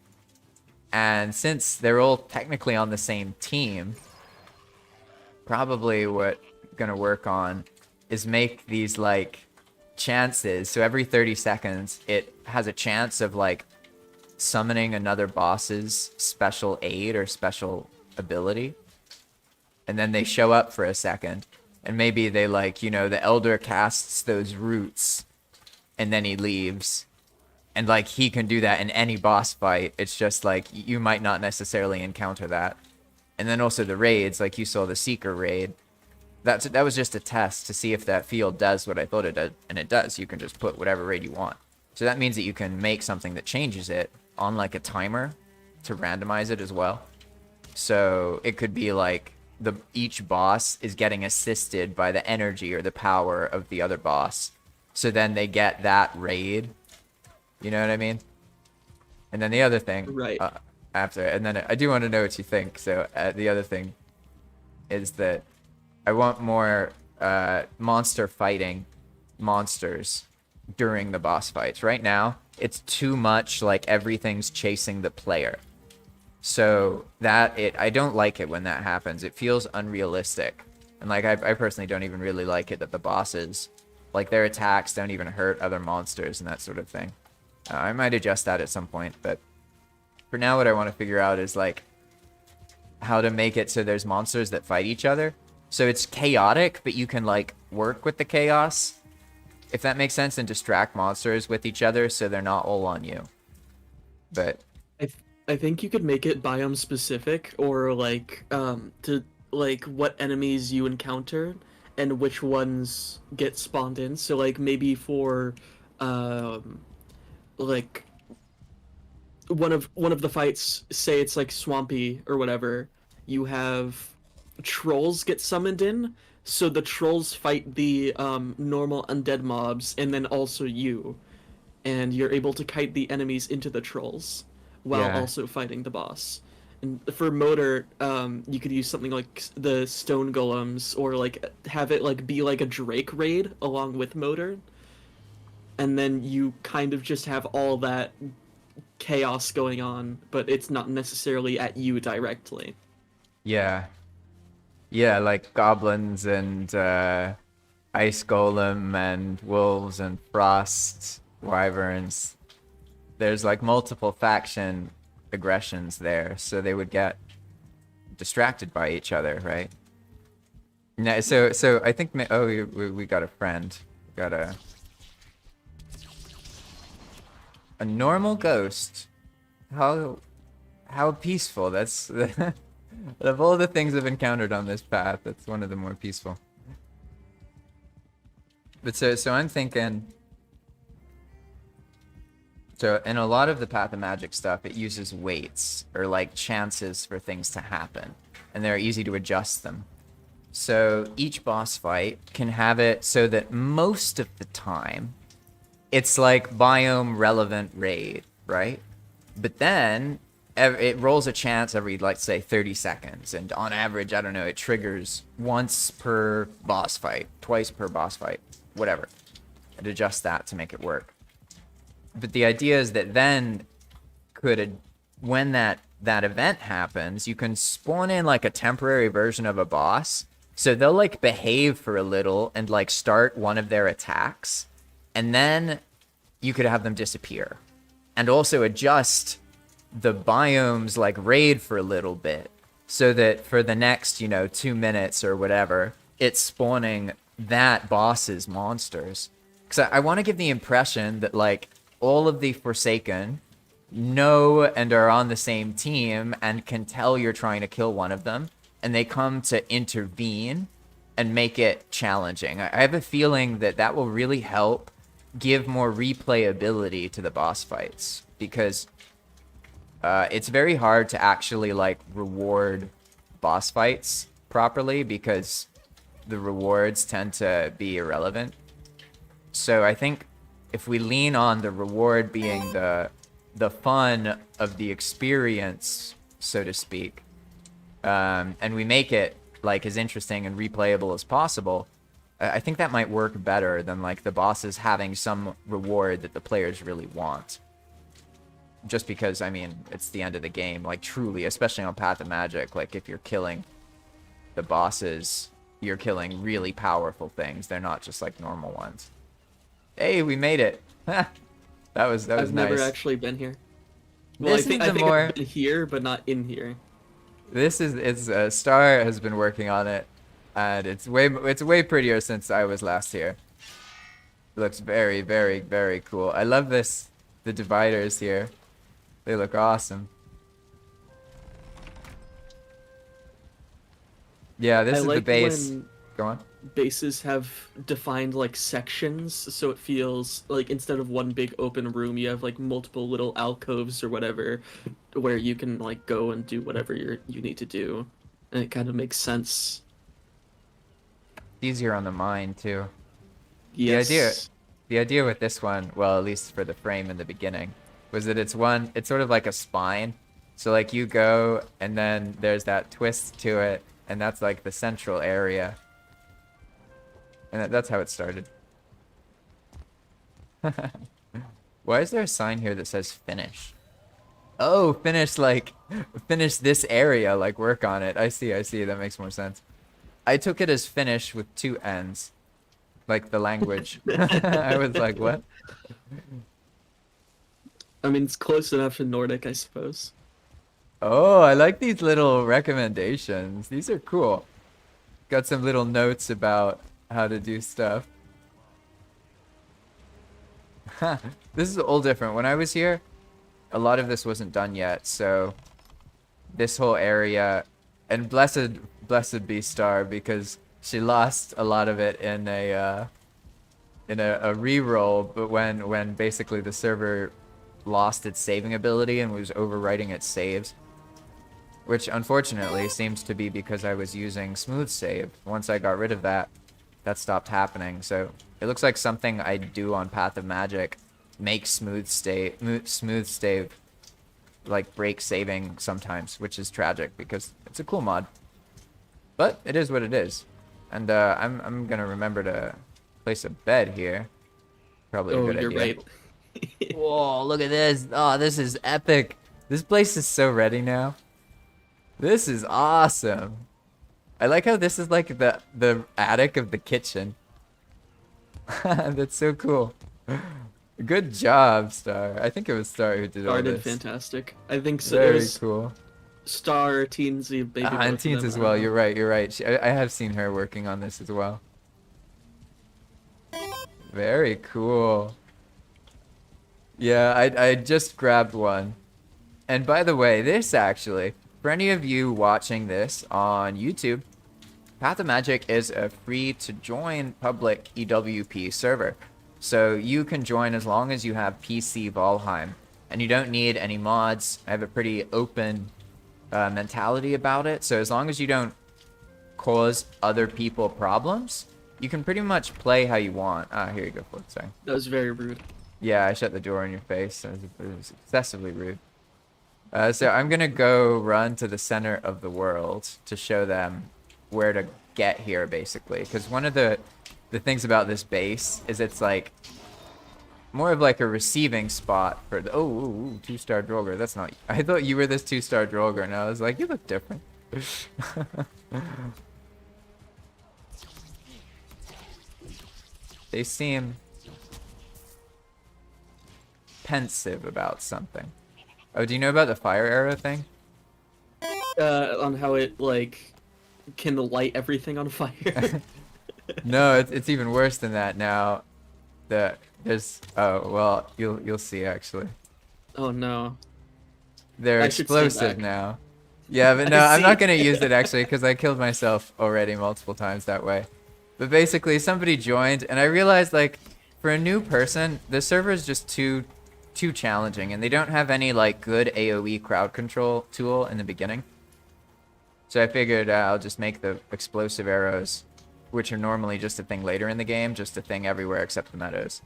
And since they're all technically on the same team, probably what I'm gonna work on is make these like chances. So every 30 seconds, it has a chance of like summoning another boss's special aid or special ability. And then they show up for a second. And maybe they like, you know, the elder casts those roots and then he leaves. And like, he can do that in any boss fight. It's just like, you might not necessarily encounter that. And then also the raids, like you saw the Seeker raid. That was just a test to see if that field does what I thought it did. And it does. You can just put whatever raid you want. So that means that you can make something that changes it on like a timer to randomize it as well. So it could be like, each boss is getting assisted by the energy or the power of the other boss. So then they get that raid. You know what I mean? And then the other thing, right after, and then I do want to know what you think. So the other thing is that I want more monster fighting monsters during the boss fights. Right now, it's too much like everything's chasing the player. So I don't like it when that happens. It feels unrealistic. And like, I personally don't even really like it that the bosses, like their attacks don't even hurt other monsters and that sort of thing. I might adjust that at some point, but for now what I want to figure out is like how to make it so there's monsters that fight each other. So it's chaotic, but you can like work with the chaos, if that makes sense, and distract monsters with each other so they're not all on you. But I think you could make it biome specific, or like to like what enemies you encounter and which ones get spawned in. So like maybe for like one of the fights, say it's like swampy or whatever, you have trolls get summoned in, so the trolls fight the normal undead mobs and then also you, and you're able to kite the enemies into the trolls while also fighting the boss. And for Motor, you could use something like the stone golems, or like have it like be like a Drake raid along with Motor, and then you kind of just have all that chaos going on, but it's not necessarily at you directly. yeah, like goblins and ice golem and wolves and frost wyverns. There's like multiple faction aggressions there, so they would get distracted by each other, right? No, so I think we got a friend. We got a normal ghost. How peaceful. That's of all the things I've encountered on this path, that's one of the more peaceful. But so I'm thinking. So in a lot of the Path of Magic stuff, it uses weights or like chances for things to happen, and they're easy to adjust them. So each boss fight can have it so that most of the time, it's like biome relevant raid, right? But then it rolls a chance every, like, say 30 seconds, and on average, I don't know, it triggers once per boss fight, twice per boss fight, whatever. It adjusts that to make it work. But the idea is that then when that event happens, you can spawn in like a temporary version of a boss. So they'll like behave for a little and like start one of their attacks, and then you could have them disappear. And also adjust the biomes like raid for a little bit, so that for the next, 2 minutes or whatever, it's spawning that boss's monsters. Because I want to give the impression that like all of the Forsaken know and are on the same team and can tell you're trying to kill one of them, and they come to intervene and make it challenging. I have a feeling that that will really help give more replayability to the boss fights, because it's very hard to actually like reward boss fights properly, because the rewards tend to be irrelevant. So I think if we lean on the reward being the fun of the experience, so to speak, and we make it like as interesting and replayable as possible, I think that might work better than like the bosses having some reward that the players really want. Just because, I mean, it's the end of the game, like truly, especially on Path of Magic, like if you're killing the bosses, you're killing really powerful things. They're not just like normal ones. Hey, we made it. that was nice. I've never actually been here. Well, This I think is the I've more... been here, but not in here. This is Star has been working on it, and it's way prettier since I was last here. It looks very, very, very cool. I love this. The dividers here, they look awesome. Yeah, this I is like the base. when Go on. bases have defined like sections, so it feels like instead of one big open room, you have like multiple little alcoves or whatever, where you can like go and do whatever you need to do, and it kind of makes sense. Easier on the mind too. Yes. The idea with this one, well, at least for the frame in the beginning, was that it's sort of like a spine. So like you go, and then there's that twist to it, and that's like the central area. And that's how it started. Why is there a sign here that says finish? Oh, finish this area, like work on it. I see, that makes more sense. I took it as finish with 2 N's. Like the language. I was like, what? I mean, it's close enough to Nordic, I suppose. Oh, I like these little recommendations. These are cool. Got some little notes about how to do stuff. This is all different. When I was here, a lot of this wasn't done yet, so this whole area, and blessed be Star, because she lost a lot of it in a reroll, but when basically the server lost its saving ability and was overwriting its saves, which unfortunately seems to be because I was using smooth save. Once I got rid of that, that stopped happening. So it looks like something I do on Path of Magic makes smooth save like break saving sometimes, which is tragic because it's a cool mod. But it is what it is. And I'm gonna remember to place a bed here. Probably a good you're idea. right. Whoa, look at this. Oh, this is epic. This place is so ready now. This is awesome. I like how this is like the attic of the kitchen. That's so cool. Good job, Star. I think it was Star who did all Star this. did fantastic. I think so. Very It was cool. Star, Teensy, Baby. And Teens as well. You're right. You're right. I have seen her working on this as well. Very cool. Yeah, I just grabbed one. And by the way, this actually, for any of you watching this on YouTube, Path of Magic is a free to join public EWP server. So you can join as long as you have PC Valheim. And you don't need any mods. I have a pretty open mentality about it. So as long as you don't cause other people problems, you can pretty much play how you want. Ah, here you go, Flip. Sorry. That was very rude. Yeah, I shut the door in your face. It was excessively rude. So I'm gonna go run to the center of the world to show them where to get here, basically. Because one of the things about this base is it's like more of like a receiving spot for the two-star Droger. That's not. I thought you were this two-star Droger, and I was like, you look different. They seem pensive about something. Oh, do you know about the fire arrow thing? On how it like can light everything on fire. No, it's even worse than that now. There's oh well, you'll see actually. Oh no. They're I should stand explosive back. now. Yeah, but I no, I'm not see. gonna use it actually because I killed myself already multiple times that way. But basically, somebody joined, and I realized like for a new person, the server is just too challenging, and they don't have any like good AOE crowd control tool in the beginning. So I figured I'll just make the explosive arrows, which are normally just a thing later in the game, just a thing everywhere except the meadows.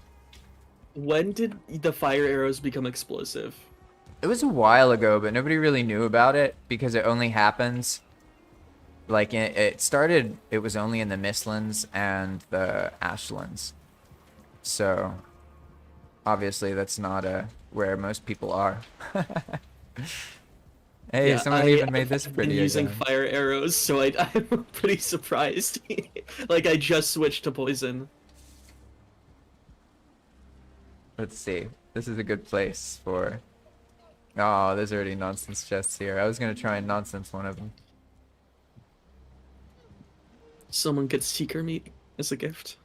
When did the fire arrows become explosive? It was a while ago, but nobody really knew about it because it only happens like it was only in the Mistlands and the Ashlands. So obviously that's not where most people are. Hey, Yeah, someone even made this I've been pretty using again. fire arrows, so I'm pretty surprised. Like I just switched to poison. Let's see. This is a good place for. Oh, there's already nonsense chests here. I was gonna try and nonsense one of them. Someone gets seeker meat as a gift.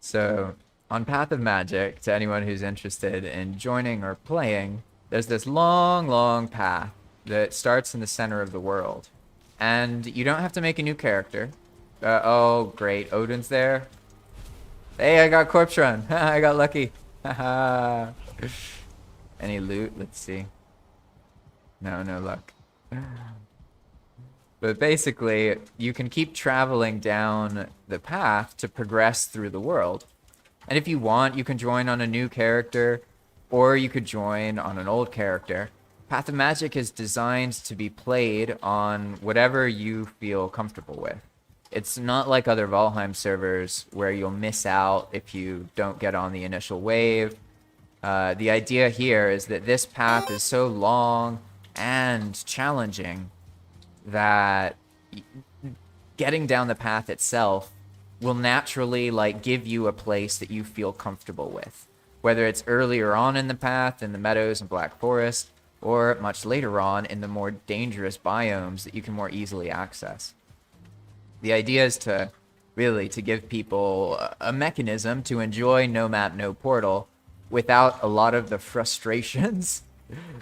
So, on Path of Magic, to anyone who's interested in joining or playing, there's this long, long path that starts in the center of the world. And you don't have to make a new character. Oh, great. Odin's there. Hey, I got corpse run. I got lucky. Haha. Any loot? Let's see. No, no luck. But basically, you can keep traveling down the path to progress through the world. And if you want, you can join on a new character, or you could join on an old character. Path of Magic is designed to be played on whatever you feel comfortable with. It's not like other Valheim servers where you'll miss out if you don't get on the initial wave. The idea here is that this path is so long and challenging that getting down the path itself will naturally like give you a place that you feel comfortable with, whether it's earlier on in the path in the meadows and Black Forest, or much later on in the more dangerous biomes that you can more easily access. The idea is to really to give people a mechanism to enjoy no map, no portal without a lot of the frustrations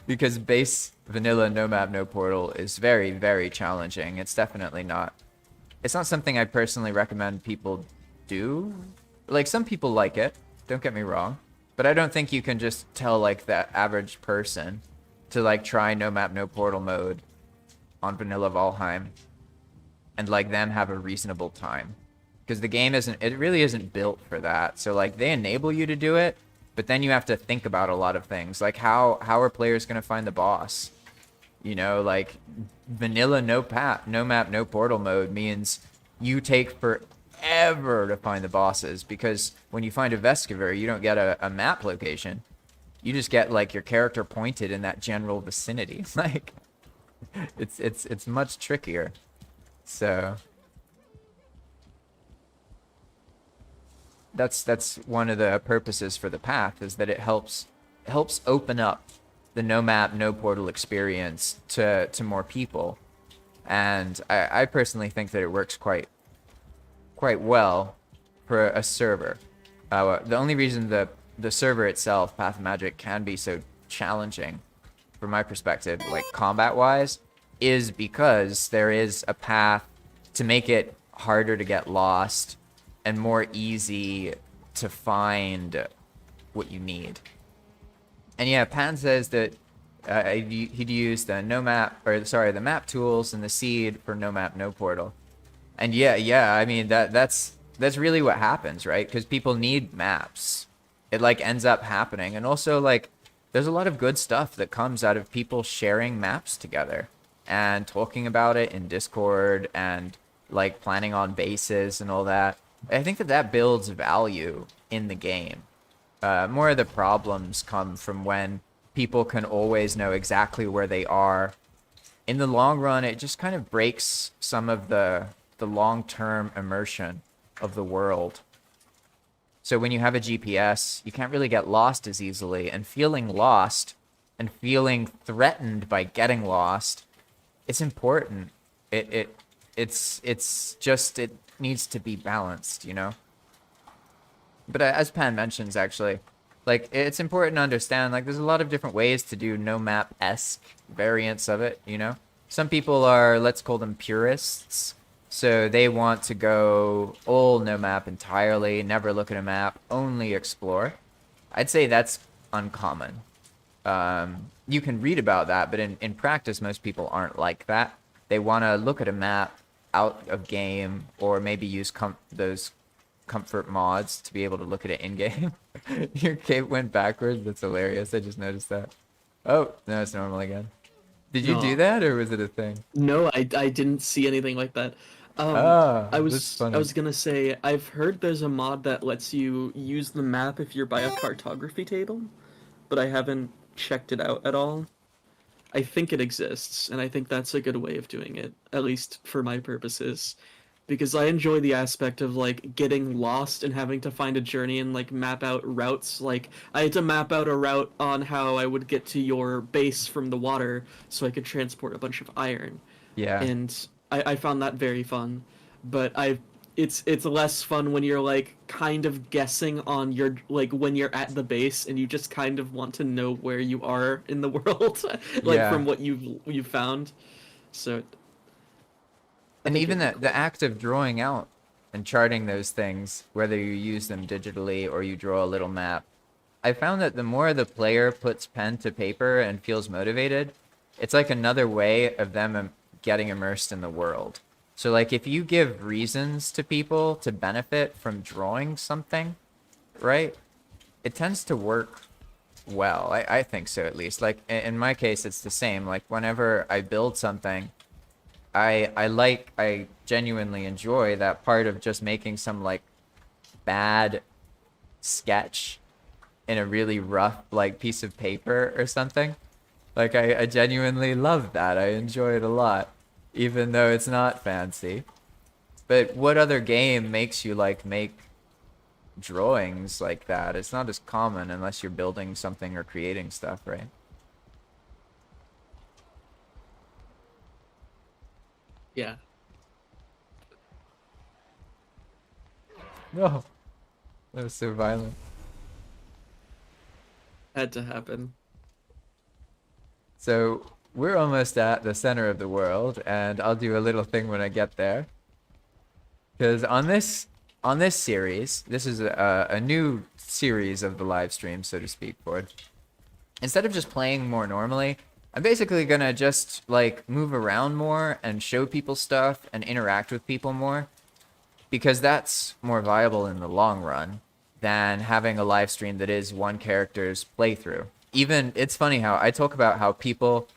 because base vanilla no map, no portal is very, very challenging. It's definitely not. It's not something I personally recommend people do. Like, some people like it, don't get me wrong, but I don't think you can just tell, like, the average person to, like, try no map, no portal mode on vanilla Valheim and, like, them have a reasonable time. Because the game it really isn't built for that. So, like, they enable you to do it, but then you have to think about a lot of things. Like, how are players going to find the boss? You know, like, vanilla no map, no portal mode means you take forever to find the bosses. Because when you find a Vescover, you don't get a map location. You just get, like, your character pointed in that general vicinity. Like, it's much trickier. So that's one of the purposes for the path, is that it helps open up the no map, no portal experience to more people. And I personally think that it works quite well for a server. The only reason the server itself, Path of Magic, can be so challenging, from my perspective, like combat-wise, is because there is a path to make it harder to get lost and more easy to find what you need. And yeah, Pan says that he'd use the the map tools and the seed for no map, no portal. And yeah, I mean that's that's really what happens, right? Because people need maps. It like ends up happening. And also like there's a lot of good stuff that comes out of people sharing maps together and talking about it in Discord and like planning on bases and all that. I think that that builds value in the game. More of the problems come from when people can always know exactly where they are. In the long run, it just kind of breaks some of the long-term immersion of the world. So when you have a GPS, you can't really get lost as easily, and feeling lost and feeling threatened by getting lost, it's important. It's just it needs to be balanced, you know? But as Pan mentions, actually, like it's important to understand, like there's a lot of different ways to do no map-esque variants of it, you know? Some people are, let's call them purists. So they want to go all no map entirely, never look at a map, only explore. I'd say that's uncommon. You can read about that, but in practice, most people aren't like that. They want to look at a map out of game or maybe use those comfort mods to be able to look at it in game. Your cape went backwards. That's hilarious. I just noticed that. Oh, no, it's normal again. Did you do No, that or was it a thing? no, I didn't see anything like that. Ah, I that's was I funny. was gonna say I've heard there's a mod that lets you use the map if you're by a cartography table, but I haven't checked it out at all. I think it exists, and I think that's a good way of doing it, at least for my purposes, because I enjoy the aspect of like getting lost and having to find a journey and like map out routes. Like I had to map out a route on how I would get to your base from the water so I could transport a bunch of iron, Yeah. and I found that very fun. But it's less fun when you're like kind of guessing on your like when you're at the base and you just kind of want to know where you are in the world, like Yeah. from what you've found. So I And think even it'd be the cool. act of drawing out and charting those things, whether you use them digitally or you draw a little map, I found that the more the player puts pen to paper and feels motivated, it's like another way of them getting immersed in the world. So like if you give reasons to people to benefit from drawing something, right? It tends to work well. I think so at least. Like in my case, it's the same. Like whenever I build something, I genuinely enjoy that part of just making some like bad sketch in a really rough like piece of paper or something. Like I genuinely love that. I enjoy it a lot, even though it's not fancy. But what other game makes you like make drawings like that? It's not as common unless you're building something or creating stuff, right? Yeah, No, that was so violent. had to happen. So we're almost at the center of the world, and I'll do a little thing when I get there. Because on this series, this is a new series of the live stream, so to speak, Ford. Instead of just playing more normally, I'm basically gonna just like move around more and show people stuff and interact with people more because that's more viable in the long run than having a live stream that is one character's playthrough. Even it's funny how I talk about how people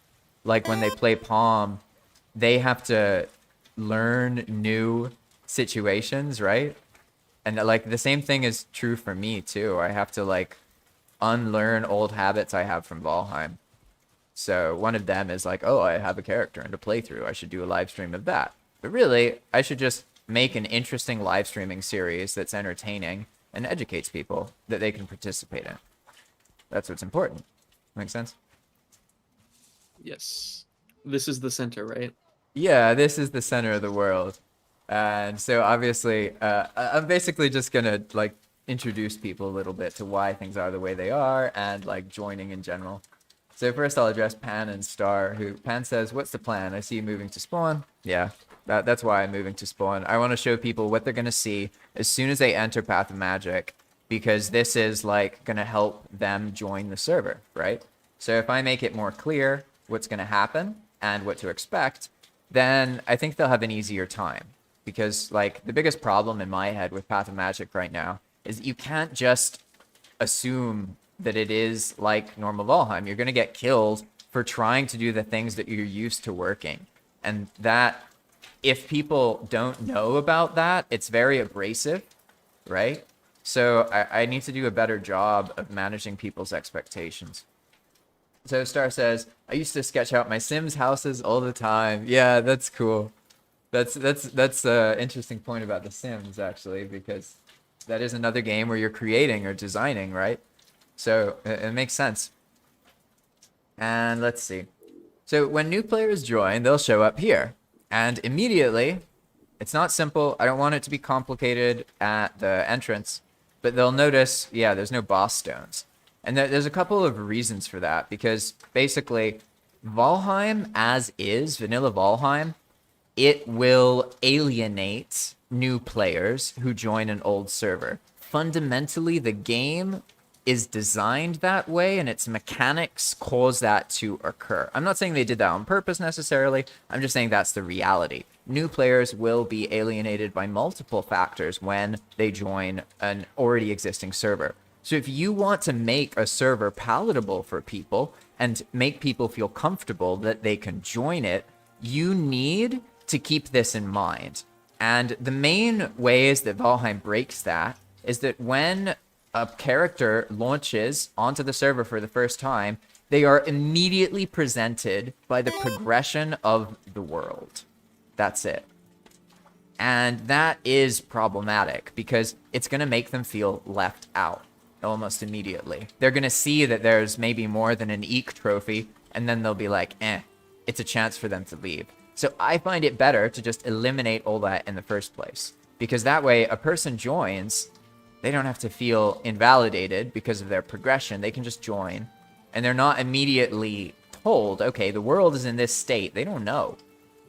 like when they play Palm, they have to learn new situations, right? And like the same thing is true for me too. I have to like unlearn old habits I have from Valheim. So one of them is like, oh, I have a character and a playthrough. I should do a live stream of that. But really, I should just make an interesting live streaming series that's entertaining and educates people that they can participate in. That's what's important. Make sense? Yes, this is the center, right? Yeah, this is the center of the world. And so obviously, I'm basically just gonna like introduce people a little bit to why things are the way they are and like joining in general. So first I'll address Pan and Star, who Pan says, what's the plan? I see you moving to spawn. Yeah, that's why I'm moving to spawn. I want to show people what they're gonna see as soon as they enter Path of Magic, because this is like gonna help them join the server, right? So if I make it more clear what's gonna happen and what to expect, then I think they'll have an easier time because like the biggest problem in my head with Path of Magic right now is you can't just assume that it is like normal Valheim. You're going to get killed for trying to do the things that you're used to working. And that, if people don't know about that, it's very abrasive, right? So I need to do a better job of managing people's expectations. So Star says, I used to sketch out my Sims houses all the time. Yeah, that's cool. That's an interesting point about The Sims, actually, because that is another game where you're creating or designing, right? So it makes sense. And let's see. So when new players join, they'll show up here. And immediately, it's not simple. I don't want it to be complicated at the entrance. But they'll notice, yeah, there's no boss stones. And there's a couple of reasons for that. Because basically, Valheim as is, vanilla Valheim, it will alienate new players who join an old server. Fundamentally, the game is designed that way and its mechanics cause that to occur. I'm not saying they did that on purpose necessarily. I'm just saying that's the reality. New players will be alienated by multiple factors when they join an already existing server. So if you want to make a server palatable for people and make people feel comfortable that they can join it, you need to keep this in mind. And the main ways that Valheim breaks that is that when a character launches onto the server for the first time, they are immediately presented by the progression of the world. That's it. And that is problematic because it's going to make them feel left out almost immediately. They're going to see that there's maybe more than an Eek trophy, and then they'll be like, it's a chance for them to leave. So I find it better to just eliminate all that in the first place. Because that way, a person joins, they don't have to feel invalidated because of their progression. They can just join, and they're not immediately told, okay, the world is in this state. They don't know,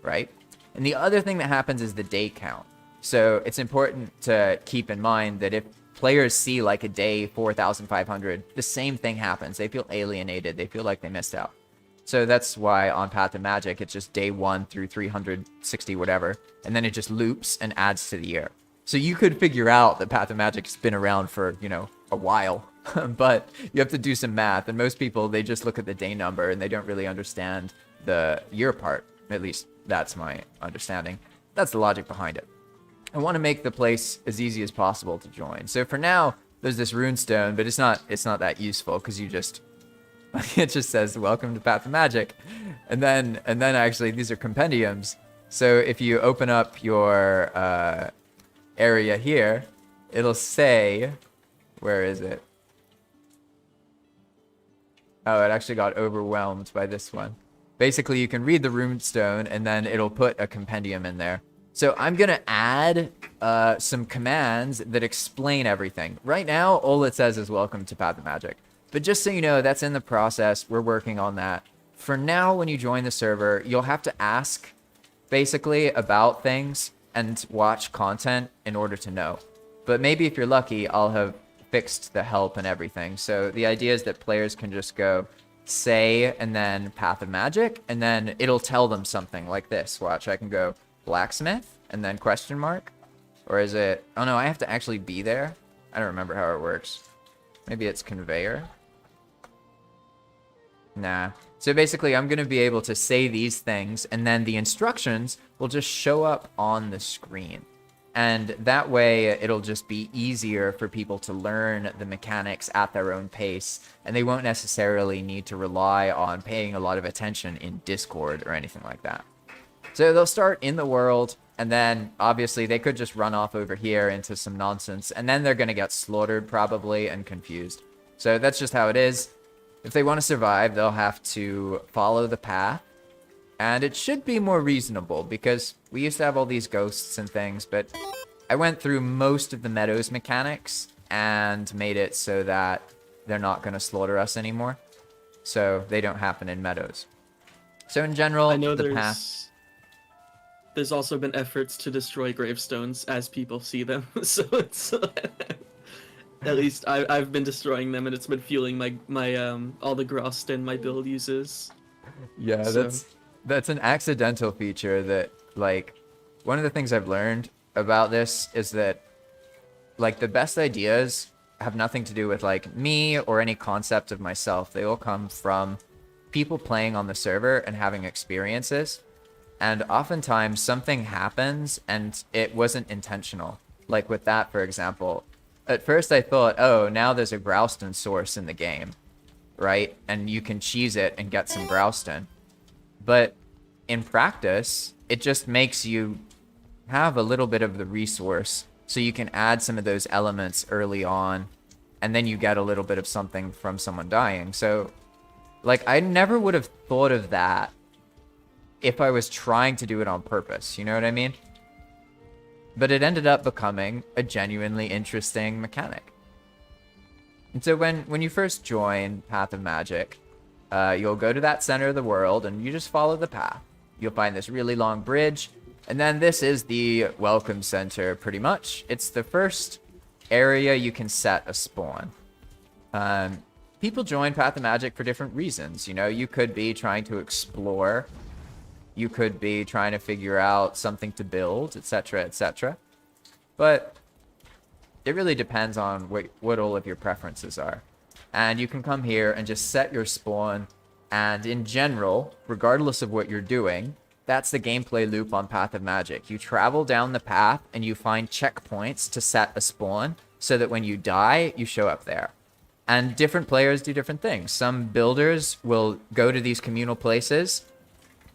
right? And the other thing that happens is the day count. So it's important to keep in mind that if players see like a day 4,500, the same thing happens. They feel alienated. They feel like they missed out. So that's why on Path of Magic, it's just day 1 through 360 whatever, and then it just loops and adds to the year. So you could figure out that Path of Magic's been around for, a while, but you have to do some math, and most people, they just look at the day number and they don't really understand the year part. At least that's my understanding. That's the logic behind it. I want to make the place as easy as possible to join. So for now, there's this runestone, but it's not that useful because you just it just says welcome to Path of Magic. And then actually these are compendiums. So if you open up your area here, it'll say, where is it? Oh, it actually got overwhelmed by this one. Basically, you can read the runestone and then it'll put a compendium in there. So I'm going to add some commands that explain everything. Right now, all it says is welcome to Path of Magic. But just so you know, that's in the process. We're working on that. For now, when you join the server, you'll have to ask basically about things and watch content in order to know. But maybe if you're lucky, I'll have fixed the help and everything. So the idea is that players can just go say and then Path of Magic, and then it'll tell them something like this. Watch, I can go blacksmith and then question mark. Or is it, oh no, I have to actually be there. I don't remember how it works. Maybe it's conveyor. Nah. So basically, I'm going to be able to say these things, and then the instructions will just show up on the screen. And that way, it'll just be easier for people to learn the mechanics at their own pace, and they won't necessarily need to rely on paying a lot of attention in Discord or anything like that. So they'll start in the world, and then obviously they could just run off over here into some nonsense, and then they're going to get slaughtered probably and confused. So that's just how it is. If they want to survive, they'll have to follow the path. And it should be more reasonable because we used to have all these ghosts and things, but I went through most of the Meadows mechanics and made it so that they're not going to slaughter us anymore. So they don't happen in Meadows. So in general, I know the path... there's also been efforts to destroy gravestones as people see them. So it's at least I've been destroying them, and it's been fueling my all the Groston my build uses. Yeah, So- that's an accidental feature that, like, one of the things I've learned about this is that, like, the best ideas have nothing to do with, like, me or any concept of myself. They all come from people playing on the server and having experiences. And oftentimes something happens and it wasn't intentional. Like with that, for example, at first I thought, oh, now there's a Growston source in the game, right? And you can cheese it and get some Growston. But in practice, it just makes you have a little bit of the resource so you can add some of those elements early on, and then you get a little bit of something from someone dying. So, like, I never would have thought of that if I was trying to do it on purpose, you know what I mean? But it ended up becoming a genuinely interesting mechanic. And so when you first join Path of Magic, you'll go to that center of the world and you just follow the path. You'll find this really long bridge, and then this is the welcome center, pretty much. It's the first area you can set a spawn. People join Path of Magic for different reasons. You know, you could be trying to explore. You could be trying to figure out something to build, etc., etc. But it really depends on what all of your preferences are. And you can come here and just set your spawn. And in general, regardless of what you're doing, that's the gameplay loop on Path of Magic. You travel down the path and you find checkpoints to set a spawn so that when you die, you show up there. And different players do different things. Some builders will go to these communal places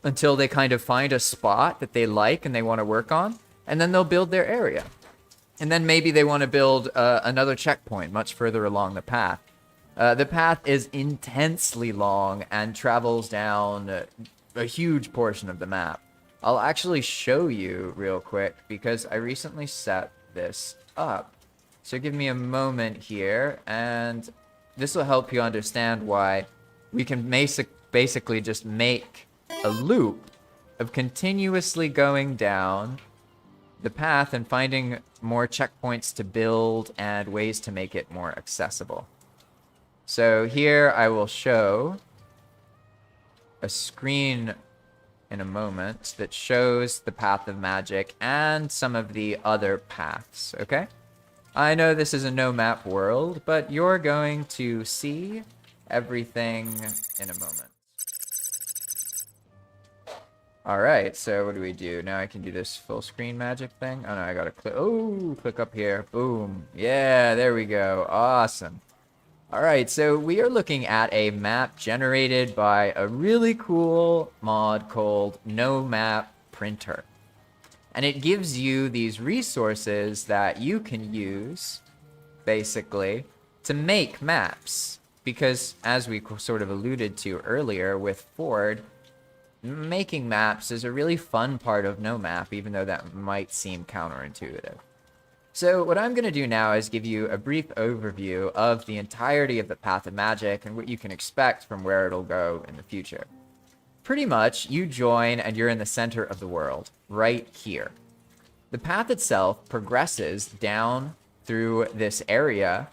until they kind of find a spot that they like and they want to work on, and then they'll build their area. And then maybe they want to build another checkpoint much further along the path. The path is intensely long and travels down a huge portion of the map. I'll actually show you real quick because I recently set this up. So give me a moment here, and this will help you understand why we can basically just make a loop of continuously going down the path and finding more checkpoints to build and ways to make it more accessible. So here I will show a screen in a moment that shows the Path of Magic and some of the other paths, okay? I know this is a no-map world, but you're going to see everything in a moment. Alright, so what do we do? Now I can do this full screen magic thing. Oh no, I gotta click up here. Boom. Yeah, there we go. Awesome. Alright, so we are looking at a map generated by a really cool mod called No Map Printer. And it gives you these resources that you can use, basically, to make maps. Because, as we sort of alluded to earlier with Ford, making maps is a really fun part of No Map, even though that might seem counterintuitive. So what I'm going to do now is give you a brief overview of the entirety of the Path of Magic and what you can expect from where it'll go in the future. Pretty much, you join and you're in the center of the world, right here. The path itself progresses down through this area,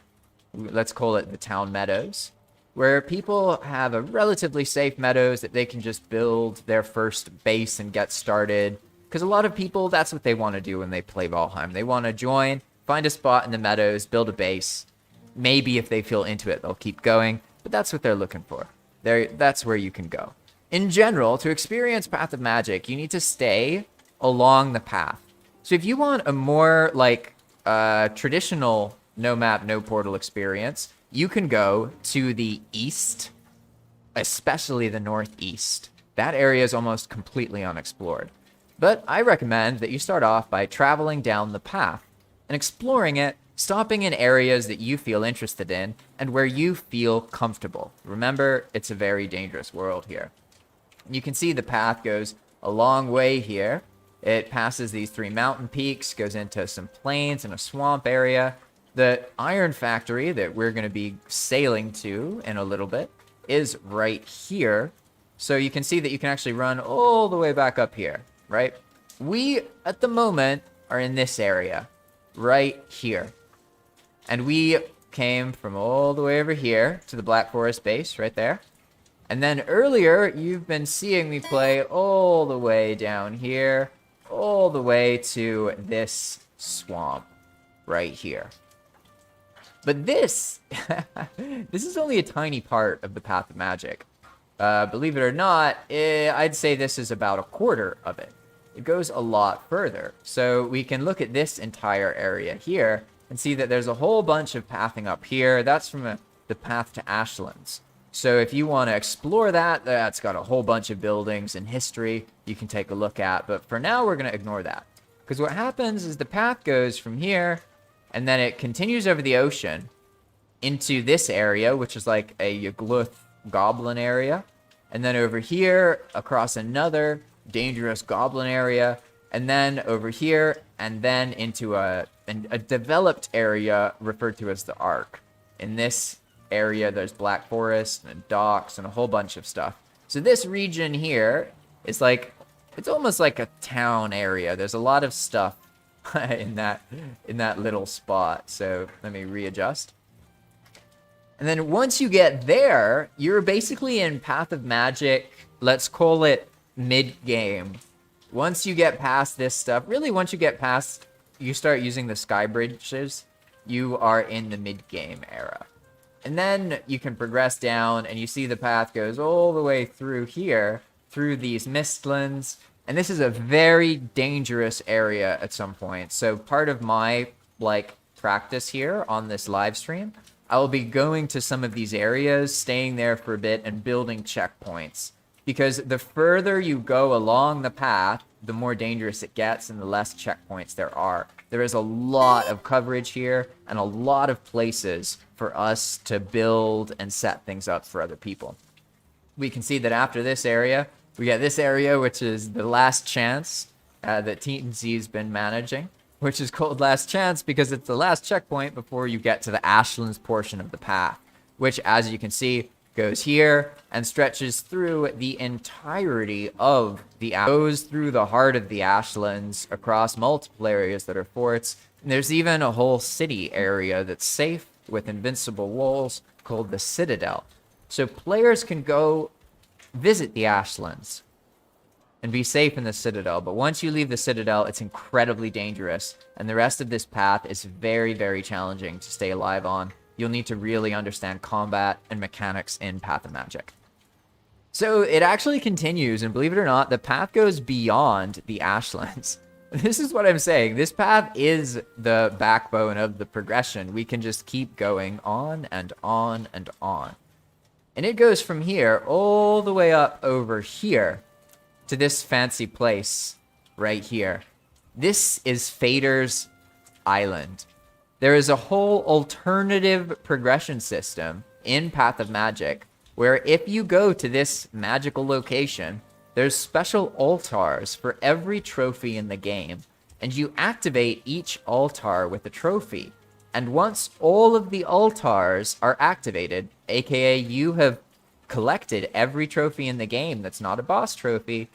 let's call it the Town Meadows, where people have a relatively safe meadows that they can just build their first base and get started. Because a lot of people, that's what they want to do when they play Valheim. They want to join, find a spot in the meadows, build a base. Maybe if they feel into it, they'll keep going. But that's what they're looking for. That's where you can go. In general, to experience Path of Magic, you need to stay along the path. So if you want a more like traditional no map, no portal experience, you can go to the east, especially the northeast. That area is almost completely unexplored. But I recommend that you start off by traveling down the path and exploring it, stopping in areas that you feel interested in and where you feel comfortable. Remember, it's a very dangerous world here. You can see the path goes a long way here. It passes these 3 mountain peaks, goes into some plains and a swamp area. The iron factory that we're going to be sailing to in a little bit is right here. So you can see that you can actually run all the way back up here. Right? We, at the moment, are in this area, right here. And we came from all the way over here to the Black Forest base, right there. And then earlier, you've been seeing me play all the way down here, all the way to this swamp right here. But this, this is only a tiny part of the Path of Magic. Believe it or not, I'd say this is about a quarter of it. It goes a lot further. So we can look at this entire area here and see that there's a whole bunch of pathing up here. That's from the path to Ashlands. So if you want to explore that, that's got a whole bunch of buildings and history you can take a look at. But for now, we're going to ignore that. Because what happens is the path goes from here, and then it continues over the ocean into this area, which is like a Yagluth goblin area. And then over here, across another dangerous goblin area. And then over here, and then into a developed area referred to as the Ark. In this area, there's Black Forest and docks and a whole bunch of stuff. So this region here is like, it's almost like a town area. There's a lot of stuff in that little spot. So let me readjust. And then once you get there, you're basically in Path of Magic, let's call it mid-game. Once you get past this stuff, really once you get past, you start using the sky bridges, you are in the mid-game era. And then you can progress down, and you see the path goes all the way through here, through these mistlands. And this is a very dangerous area at some point. So part of my, practice here on this live stream, I will be going to some of these areas, staying there for a bit, and building checkpoints. Because the further you go along the path, the more dangerous it gets and the less checkpoints there are. There is a lot of coverage here and a lot of places for us to build and set things up for other people. We can see that after this area, we got this area, which is the last chance that TNC's been managing, which is called last chance because it's the last checkpoint before you get to the Ashlands portion of the path, which, as you can see, goes here and stretches through the entirety of the goes through the heart of the Ashlands across multiple areas that are forts. And there's even a whole city area that's safe with invincible walls called the Citadel. So players can go visit the Ashlands and be safe in the Citadel. But once you leave the Citadel, it's incredibly dangerous. And the rest of this path is very, very challenging to stay alive on. You'll need to really understand combat and mechanics in Path of Magic. So it actually continues, and believe it or not, the path goes beyond the Ashlands. This is what I'm saying. This path is the backbone of the progression. We can just keep going on and on and on. And it goes from here all the way up over here to this fancy place right here. This is Fader's Island. There is a whole alternative progression system in Path of Magic where if you go to this magical location, there's special altars for every trophy in the game, and you activate each altar with a trophy. And once all of the altars are activated, aka you have collected every trophy in the game that's not a boss trophy,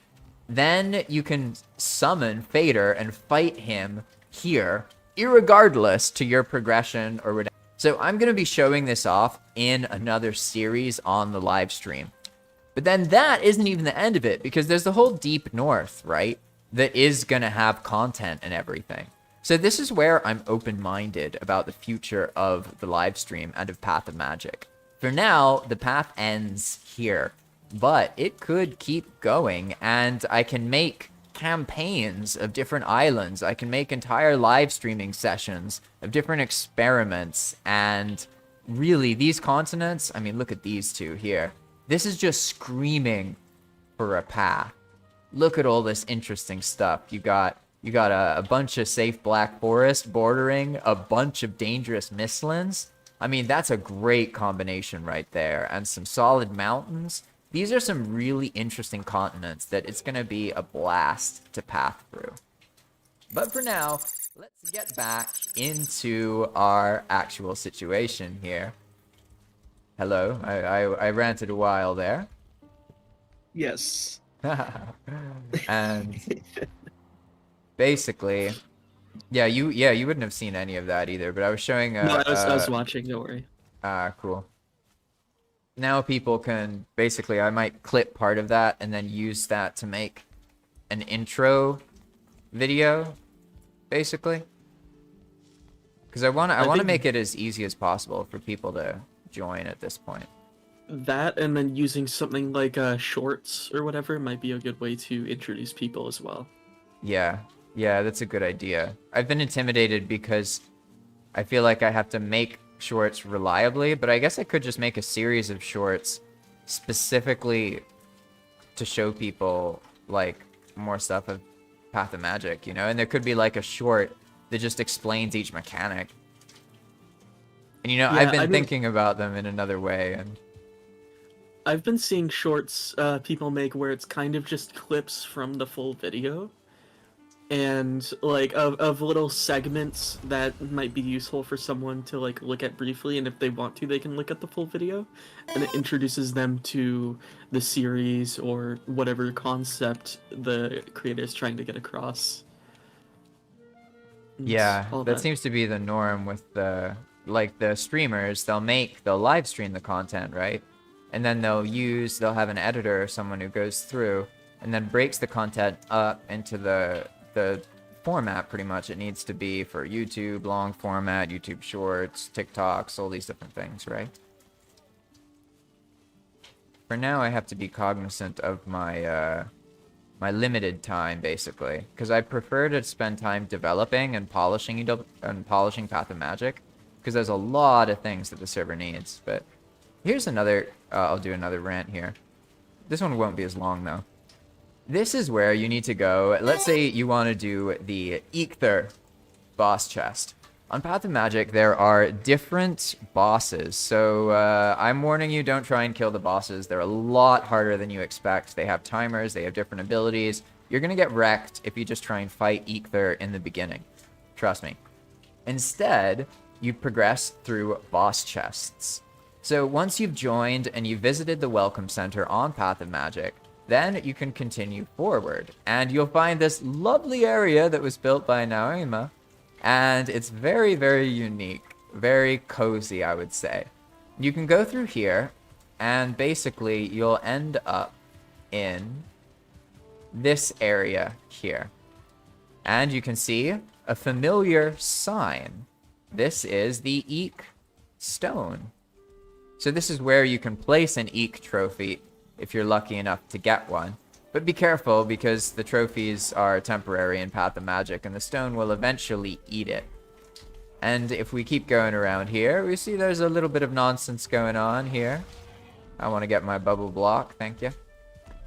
then you can summon Fader and fight him here, irregardless to your progression or whatever. So I'm going to be showing this off in another series on the live stream. But then that isn't even the end of it, because there's the whole Deep North, right? That is going to have content and everything. So this is where I'm open-minded about the future of the live stream and of Path of Magic. For now, the path ends here, but it could keep going, and I can make campaigns of different islands. I can make entire live streaming sessions of different experiments, and really these continents, I mean, look at these two here. This is just screaming for a path. Look at all this interesting stuff. You got a bunch of safe Black Forest bordering a bunch of dangerous mistlands. I mean, that's a great combination right there, and some solid mountains. These are some really interesting continents that it's going to be a blast to path through. But for now, let's get back into our actual situation here. Hello, I ranted a while there. Yes. And basically, you wouldn't have seen any of that either, but I was showing No, I was watching, don't worry. Cool. Now people can, basically, I might clip part of that and then use that to make an intro video, basically. Because I want to think make it as easy as possible for people to join at this point. that, and then using something like shorts or whatever might be a good way to introduce people as well. Yeah, yeah, that's a good idea. I've been intimidated because I feel like I have to make shorts reliably, but I guess I could just make a series of shorts specifically to show people like more stuff of Path of Magic, you know? And there could be like a short that just explains each mechanic. And you know, Yeah, I've been thinking about them in another way, and I've been seeing shorts people make where it's kind of just clips from the full video, and like of little segments that might be useful for someone to like look at briefly, and if they want to they can look at the full video, and it introduces them to the series or whatever concept the creator is trying to get across. And yeah, all that seems to be the norm with the streamers. They'll live stream the content, right? And then they'll have an editor or someone who goes through and then breaks the content up into the format pretty much it needs to be for YouTube, long format, YouTube Shorts, TikToks, all these different things, right? For now, I have to be cognizant of my my limited time, basically, because I prefer to spend time developing and polishing Path of Magic, because there's a lot of things that the server needs. But here's another. I'll do another rant here. This one won't be as long though. This is where you need to go. Let's say you want to do the Eikthyr boss chest. On Path of Magic, there are different bosses, so I'm warning you, don't try and kill the bosses. They're a lot harder than you expect. They have timers, they have different abilities. You're going to get wrecked if you just try and fight Eikthyr in the beginning. Trust me. Instead, you progress through boss chests. So once you've joined and you've visited the Welcome Center on Path of Magic, then you can continue forward. And you'll find this lovely area that was built by Naoima. And it's very, very unique. Very cozy, I would say. You can go through here, and basically you'll end up in this area here. And you can see a familiar sign. This is the Eek Stone. So this is where you can place an Eek trophy if you're lucky enough to get one. But be careful, because the trophies are temporary in Path of Magic, and the stone will eventually eat it. And if we keep going around here, we see there's a little bit of nonsense going on here. I want to get my bubble block, thank you.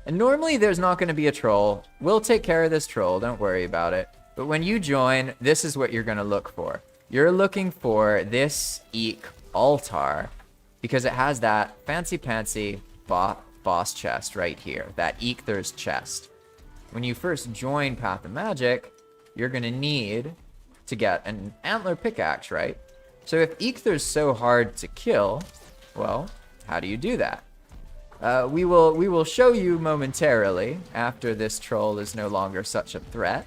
And normally there's not going to be a troll. We'll take care of this troll, don't worry about it. But when you join, this is what you're going to look for. You're looking for this Eek altar, because it has that fancy-pantsy boss chest right here, that Eikthr's chest. When you first join Path of Magic, you're going to need to get an antler pickaxe, right? So if Eikthr's so hard to kill, well, how do you do that? We will show you momentarily after this troll is no longer such a threat.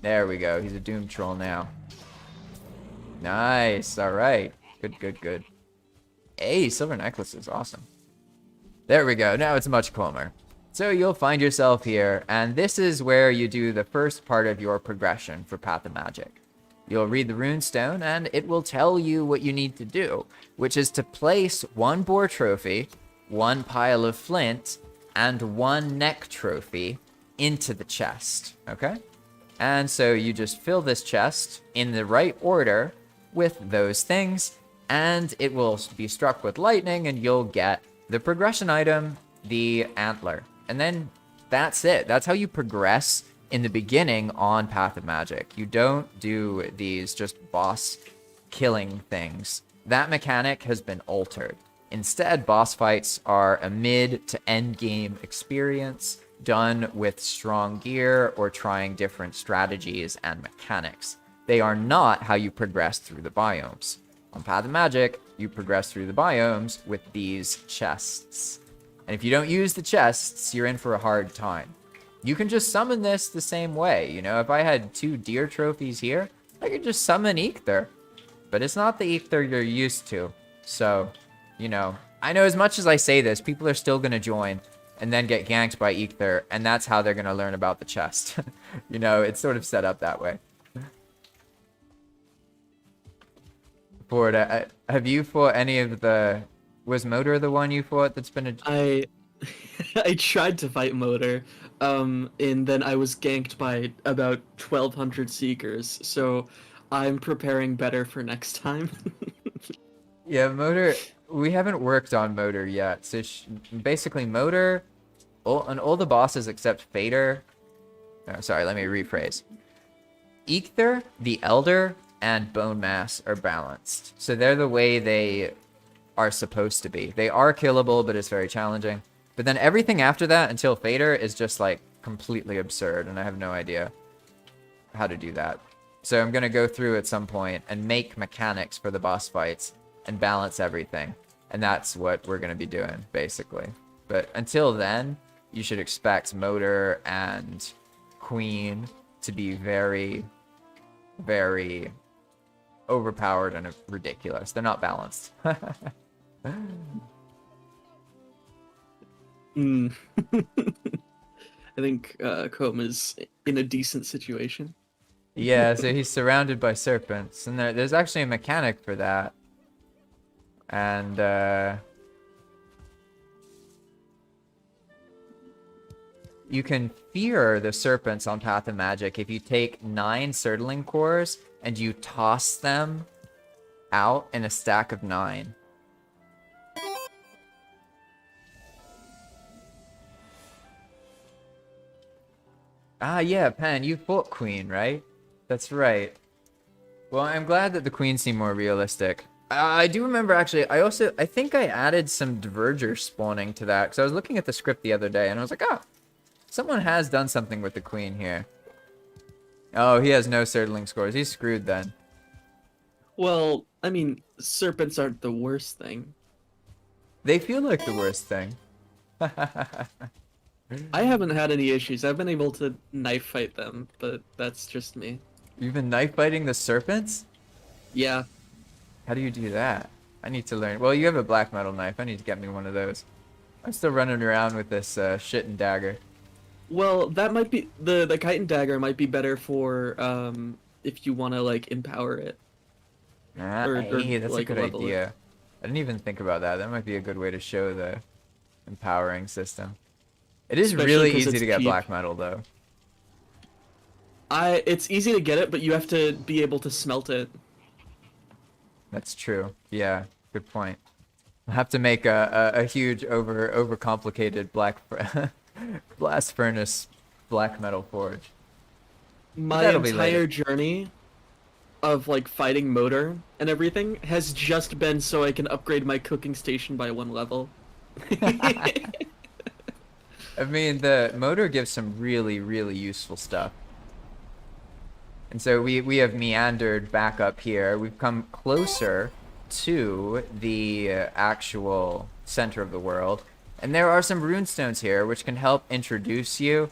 There we go. He's a doom troll now. Nice. All right. Good, good, good. Hey, silver necklaces. Awesome. There we go. Now it's much calmer. So you'll find yourself here, and this is where you do the first part of your progression for Path of Magic. You'll read the runestone, and it will tell you what you need to do, which is to place one boar trophy, one pile of flint, and one neck trophy into the chest, okay? And so you just fill this chest in the right order with those things, and it will be struck with lightning, and you'll get the progression item, the antler. And then that's it. That's how you progress in the beginning on Path of Magic. You don't do these just boss killing things. That mechanic has been altered. Instead, boss fights are a mid to end game experience done with strong gear or trying different strategies and mechanics. They are not how you progress through the biomes. On Path of Magic, you progress through the biomes with these chests. And if you don't use the chests, you're in for a hard time. You can just summon this the same way. You know, if I had 2 deer trophies here, I could just summon Eikthyr. But it's not the Eikthyr you're used to. So, you know, I know as much as I say this, people are still going to join. and then get ganked by Ether, and that's how they're going to learn about the chest. You know, it's sort of set up that way. Ford, have you fought any of the... Was Motor the one you fought that's been a... I I tried to fight Motor, and then I was ganked by about 1,200 Seekers, so I'm preparing better for next time. Yeah, Motor... We haven't worked on Motor yet. So basically, Motor... on all the bosses except Fader... Oh, sorry, let me rephrase. Ether, the Elder, and Bone Mass are balanced. So they're the way they are supposed to be. They are killable, but it's very challenging. But then everything after that, until Fader, is just, like, completely absurd, and I have no idea how to do that. So I'm going to go through at some point and make mechanics for the boss fights and balance everything. And that's what we're going to be doing, basically. But until then, you should expect Motor and Queen to be very, very overpowered and ridiculous. They're not balanced. Mm. I think Chrome is in a decent situation. Yeah, so he's surrounded by serpents, and there's actually a mechanic for that. And you can fear the serpents on Path of Magic if you take 9 Surtling cores and you toss them out in a stack of 9. Ah, yeah, Pen, you fought Queen, right? That's right. Well, I'm glad that the Queen seemed more realistic. I do remember, actually, I think I added some Diverger spawning to that, because I was looking at the script the other day, and I was like, oh, someone has done something with the Queen here. Oh, he has no Surtling scores. He's screwed then. Well, I mean, serpents aren't the worst thing. They feel like the worst thing. I haven't had any issues. I've been able to knife fight them, but that's just me. You've been knife fighting the serpents? Yeah. How do you do that? I need to learn. Well, you have a black metal knife. I need to get me one of those. I'm still running around with this shit and dagger. Well, that might be the chitin dagger might be better for if you want to like empower it. Hey, that's like, a good level it. idea. I didn't even think about that. That might be a good way to show the empowering system. It is Especially really 'cause easy it's to get cheap. black metal, though. It's easy to get it, but you have to be able to smelt it. That's true. Yeah, good point. I'll have to make a huge overcomplicated blast furnace black metal forge. My That'll be entire later. journey of like fighting Motor and everything has just been so I can upgrade my cooking station by 1 level. I mean, the motor gives some really, really useful stuff. And so we have meandered back up here. We've come closer to the actual center of the world. And there are some runestones here which can help introduce you.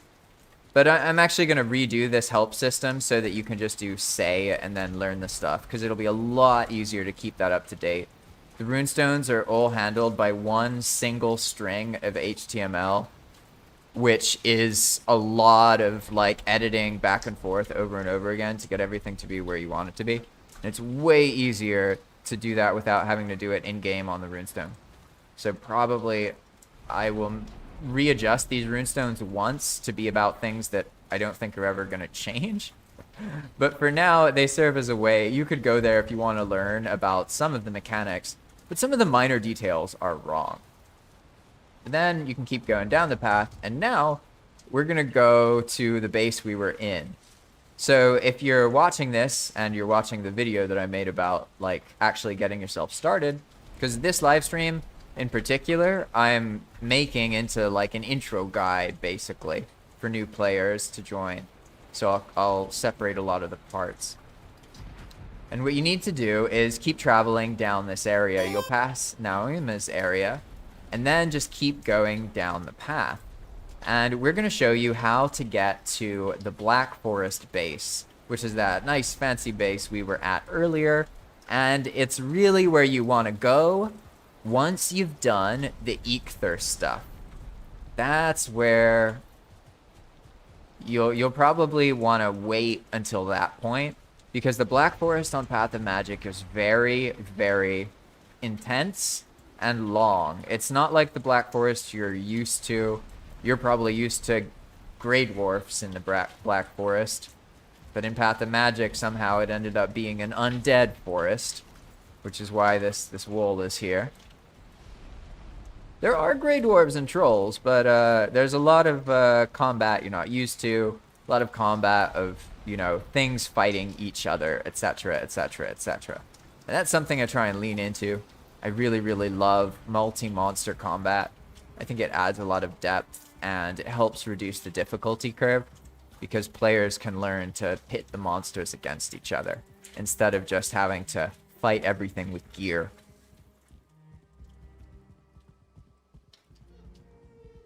But I'm actually going to redo this help system so that you can just do say and then learn the stuff, because it'll be a lot easier to keep that up to date. The runestones are all handled by one single string of HTML, which is a lot of like editing back and forth over and over again to get everything to be where you want it to be. And it's way easier to do that without having to do it in-game on the runestone. So probably I will readjust these runestones once to be about things that I don't think are ever going to change. But for now, they serve as a way. You could go there if you want to learn about some of the mechanics, but some of the minor details are wrong. And then you can keep going down the path, and now we're going to go to the base we were in. So if you're watching this and you're watching the video that I made about like actually getting yourself started, because this live stream in particular, I'm making into like an intro guide basically for new players to join. So I'll separate a lot of the parts. And what you need to do is keep traveling down this area. You'll pass Naomi's area, and then just keep going down the path. And we're going to show you how to get to the Black Forest base, which is that nice fancy base we were at earlier. And it's really where you want to go once you've done the Eikthyr stuff. that's where you'll probably want to wait until that point, because the Black Forest on Path of Magic is very, very intense and long. It's not like the Black Forest you're used to. You're probably used to Grey Dwarfs in the Black Forest, but in Path of Magic somehow it ended up being an undead forest, which is why this wool is here. There are Grey Dwarves and Trolls, but there's a lot of combat you're not used to. A lot of combat of, you know, things fighting each other, etc., etc., etc. And that's something I try and lean into. I really, really love multi-monster combat. I think it adds a lot of depth, and it helps reduce the difficulty curve, because players can learn to pit the monsters against each other, instead of just having to fight everything with gear.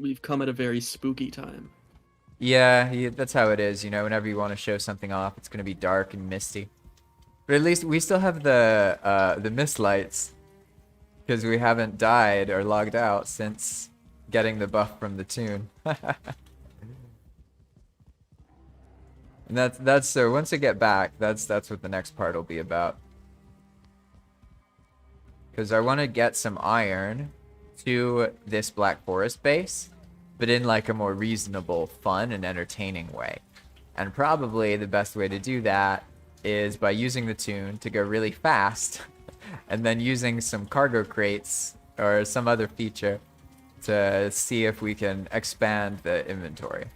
We've come at a very spooky time. Yeah, that's how it is. You know, whenever you want to show something off, it's going to be dark and misty. But at least we still have the mist lights, because we haven't died or logged out since getting the buff from the tune. And that's so once I get back, that's what the next part will be about. Because I want to get some iron to this Black Forest base, but in like a more reasonable, fun, and entertaining way. And probably the best way to do that is by using the tune to go really fast, and then using some cargo crates or some other feature to see if we can expand the inventory.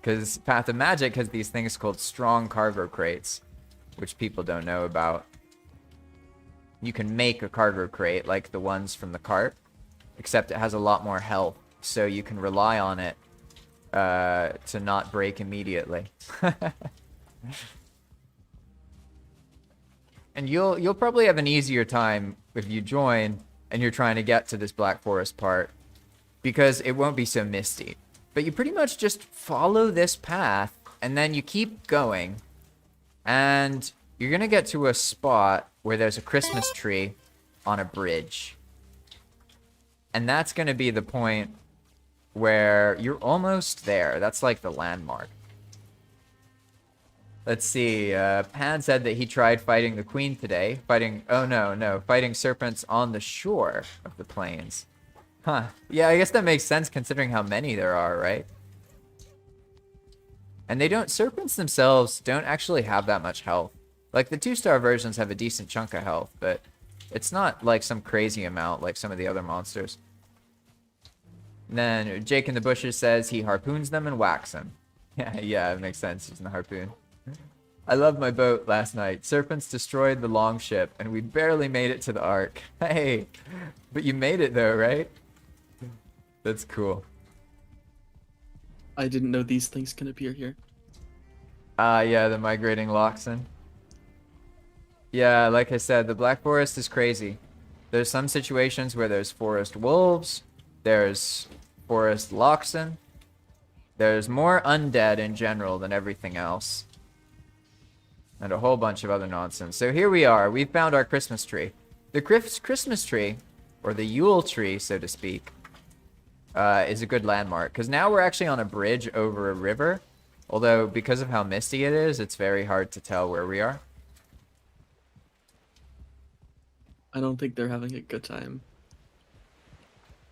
Because Path of Magic has these things called strong cargo crates, which people don't know about. You can make a cargo crate like the ones from the cart, except it has a lot more health, so you can rely on it to not break immediately. And you'll probably have an easier time if you join and you're trying to get to this Black Forest part, because it won't be so misty. But you pretty much just follow this path, and then you keep going, and you're gonna get to a spot where there's a Christmas tree on a bridge. And that's going to be the point where you're almost there. That's like the landmark. Let's see. Pan said that he tried fighting the queen today. Fighting serpents on the shore of the plains. Huh. Yeah, I guess that makes sense considering how many there are, right? And serpents themselves don't actually have that much health. Like, the 2-star versions have a decent chunk of health, but it's not like some crazy amount like some of the other monsters. And then Jake in the bushes says he harpoons them and whacks them. Yeah, it makes sense using the harpoon. I loved my boat last night. Serpents destroyed the longship, and we barely made it to the Ark. Hey, but you made it though, right? That's cool. I didn't know these things can appear here. Yeah, the migrating Loxen. Yeah, like I said, the Black Forest is crazy. There's some situations where there's forest wolves, there's forest Loxen, there's more undead in general than everything else, and a whole bunch of other nonsense. So here we are. We've found our Christmas tree. The Christmas tree, or the Yule tree, so to speak, is a good landmark, because now we're actually on a bridge over a river, although because of how misty it is, it's very hard to tell where we are. I don't think they're having a good time.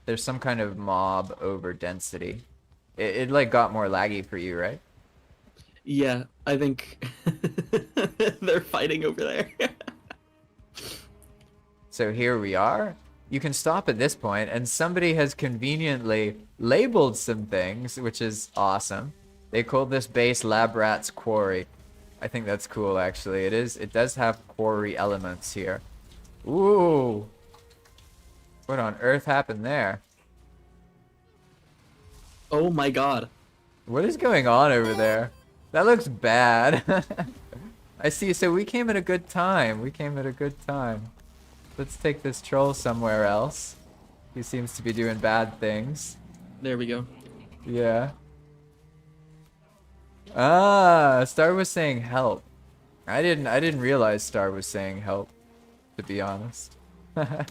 There's some kind of mob over density. It like got more laggy for you, right? Yeah, I think they're fighting over there. So here we are. You can stop at this point, and somebody has conveniently labeled some things, which is awesome. They called this base Lab Rat's Quarry. I think that's cool, actually. It does have quarry elements here. Ooh. What on earth happened there? Oh my god. What is going on over there? That looks bad. I see. So we came at a good time. Let's take this troll somewhere else. He seems to be doing bad things. There we go. Yeah. Ah, Star was saying help. I didn't realize Star was saying help, to be honest. I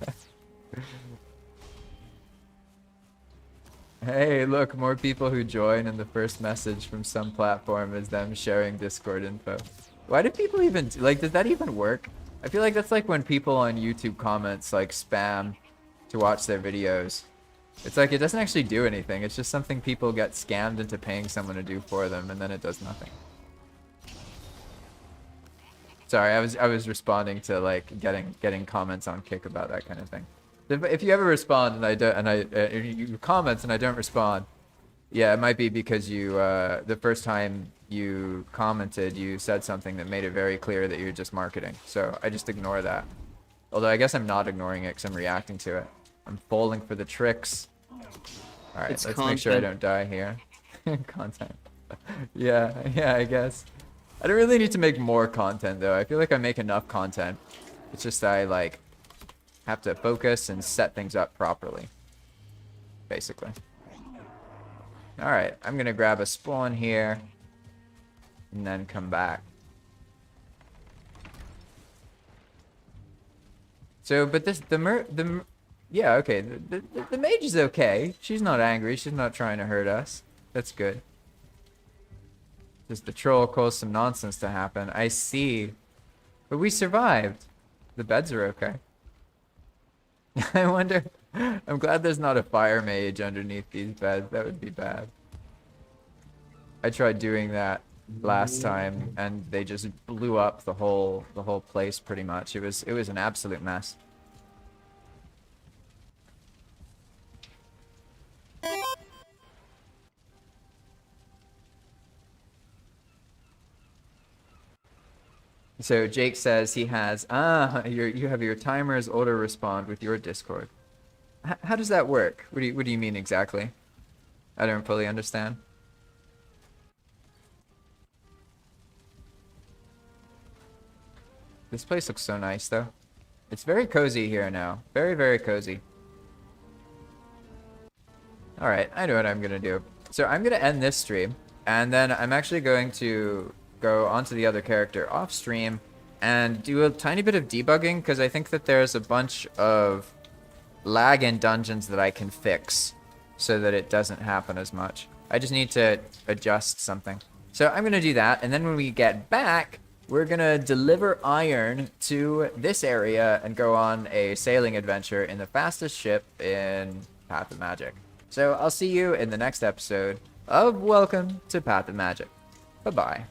Hey, look, more people who join, and the first message from some platform is them sharing Discord info. Why do people even, like, does that even work? I feel like that's like when people on YouTube comments, like, spam to watch their videos. It's like, it doesn't actually do anything. It's just something people get scammed into paying someone to do for them, and then it does nothing. Sorry, I was responding to, like, getting comments on Kick about that kind of thing. If you ever respond and you comment and I don't respond, yeah, it might be because you the first time you commented, you said something that made it very clear that you're just marketing. So I just ignore that. Although I guess I'm not ignoring it because I'm reacting to it. I'm falling for the tricks. All right, It's let's make sure I don't die here. Content. Yeah, I guess. I don't really need to make more content though. I feel like I make enough content. It's just I like have to focus and set things up properly, basically. All right, I'm gonna grab a spawn here and then come back. So, but this, yeah, okay, the mage is okay. She's not angry. She's not trying to hurt us. That's good. Just the troll caused some nonsense to happen. I see. But we survived. The beds are okay. I wonder, I'm glad there's not a fire mage underneath these beds. That would be bad. I tried doing that last time and they just blew up the whole place pretty much. It was an absolute mess. So Jake says he has, you have your timers auto respond with your Discord. How does that work? What do you mean exactly? I don't fully understand. This place looks so nice though. It's very cozy here now. Very, very cozy. Alright, I know what I'm gonna do. So I'm gonna end this stream, and then I'm actually going to go onto the other character off stream and do a tiny bit of debugging, because I think that there's a bunch of lag in dungeons that I can fix so that it doesn't happen as much. I just need to adjust something. So I'm gonna do that, and then when we get back, we're gonna deliver iron to this area and go on a sailing adventure in the fastest ship in Path of Magic. So I'll see you in the next episode of Welcome to Path of Magic. Bye-bye.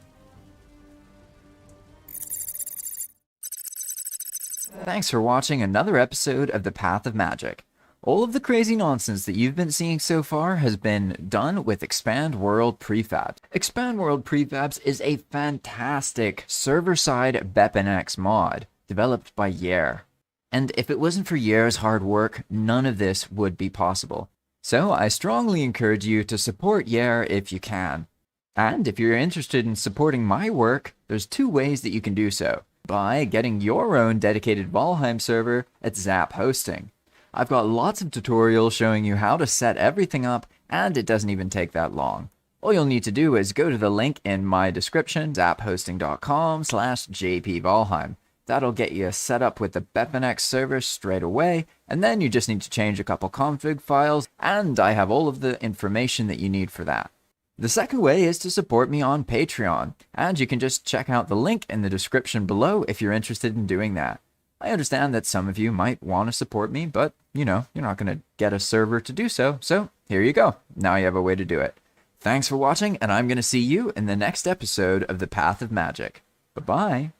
Thanks for watching another episode of the Path of Magic. All of the crazy nonsense that you've been seeing so far has been done with Expand World Prefabs. Expand World Prefabs is a fantastic server-side BepInEx mod developed by Yer. And if it wasn't for Yer's hard work, none of this would be possible. So I strongly encourage you to support Yer if you can. And if you're interested in supporting my work, there's two ways that you can do so. By getting your own dedicated Valheim server at Zap Hosting. I've got lots of tutorials showing you how to set everything up, and it doesn't even take that long. All you'll need to do is go to the link in my description, zaphosting.com/jpvalheim. That'll get you set up with the BepInEx server straight away, and then you just need to change a couple config files, and I have all of the information that you need for that. The second way is to support me on Patreon, and you can just check out the link in the description below if you're interested in doing that. I understand that some of you might want to support me, but, you know, you're not going to get a server to do so, so here you go. Now you have a way to do it. Thanks for watching, and I'm going to see you in the next episode of The Path of Magic. Bye-bye.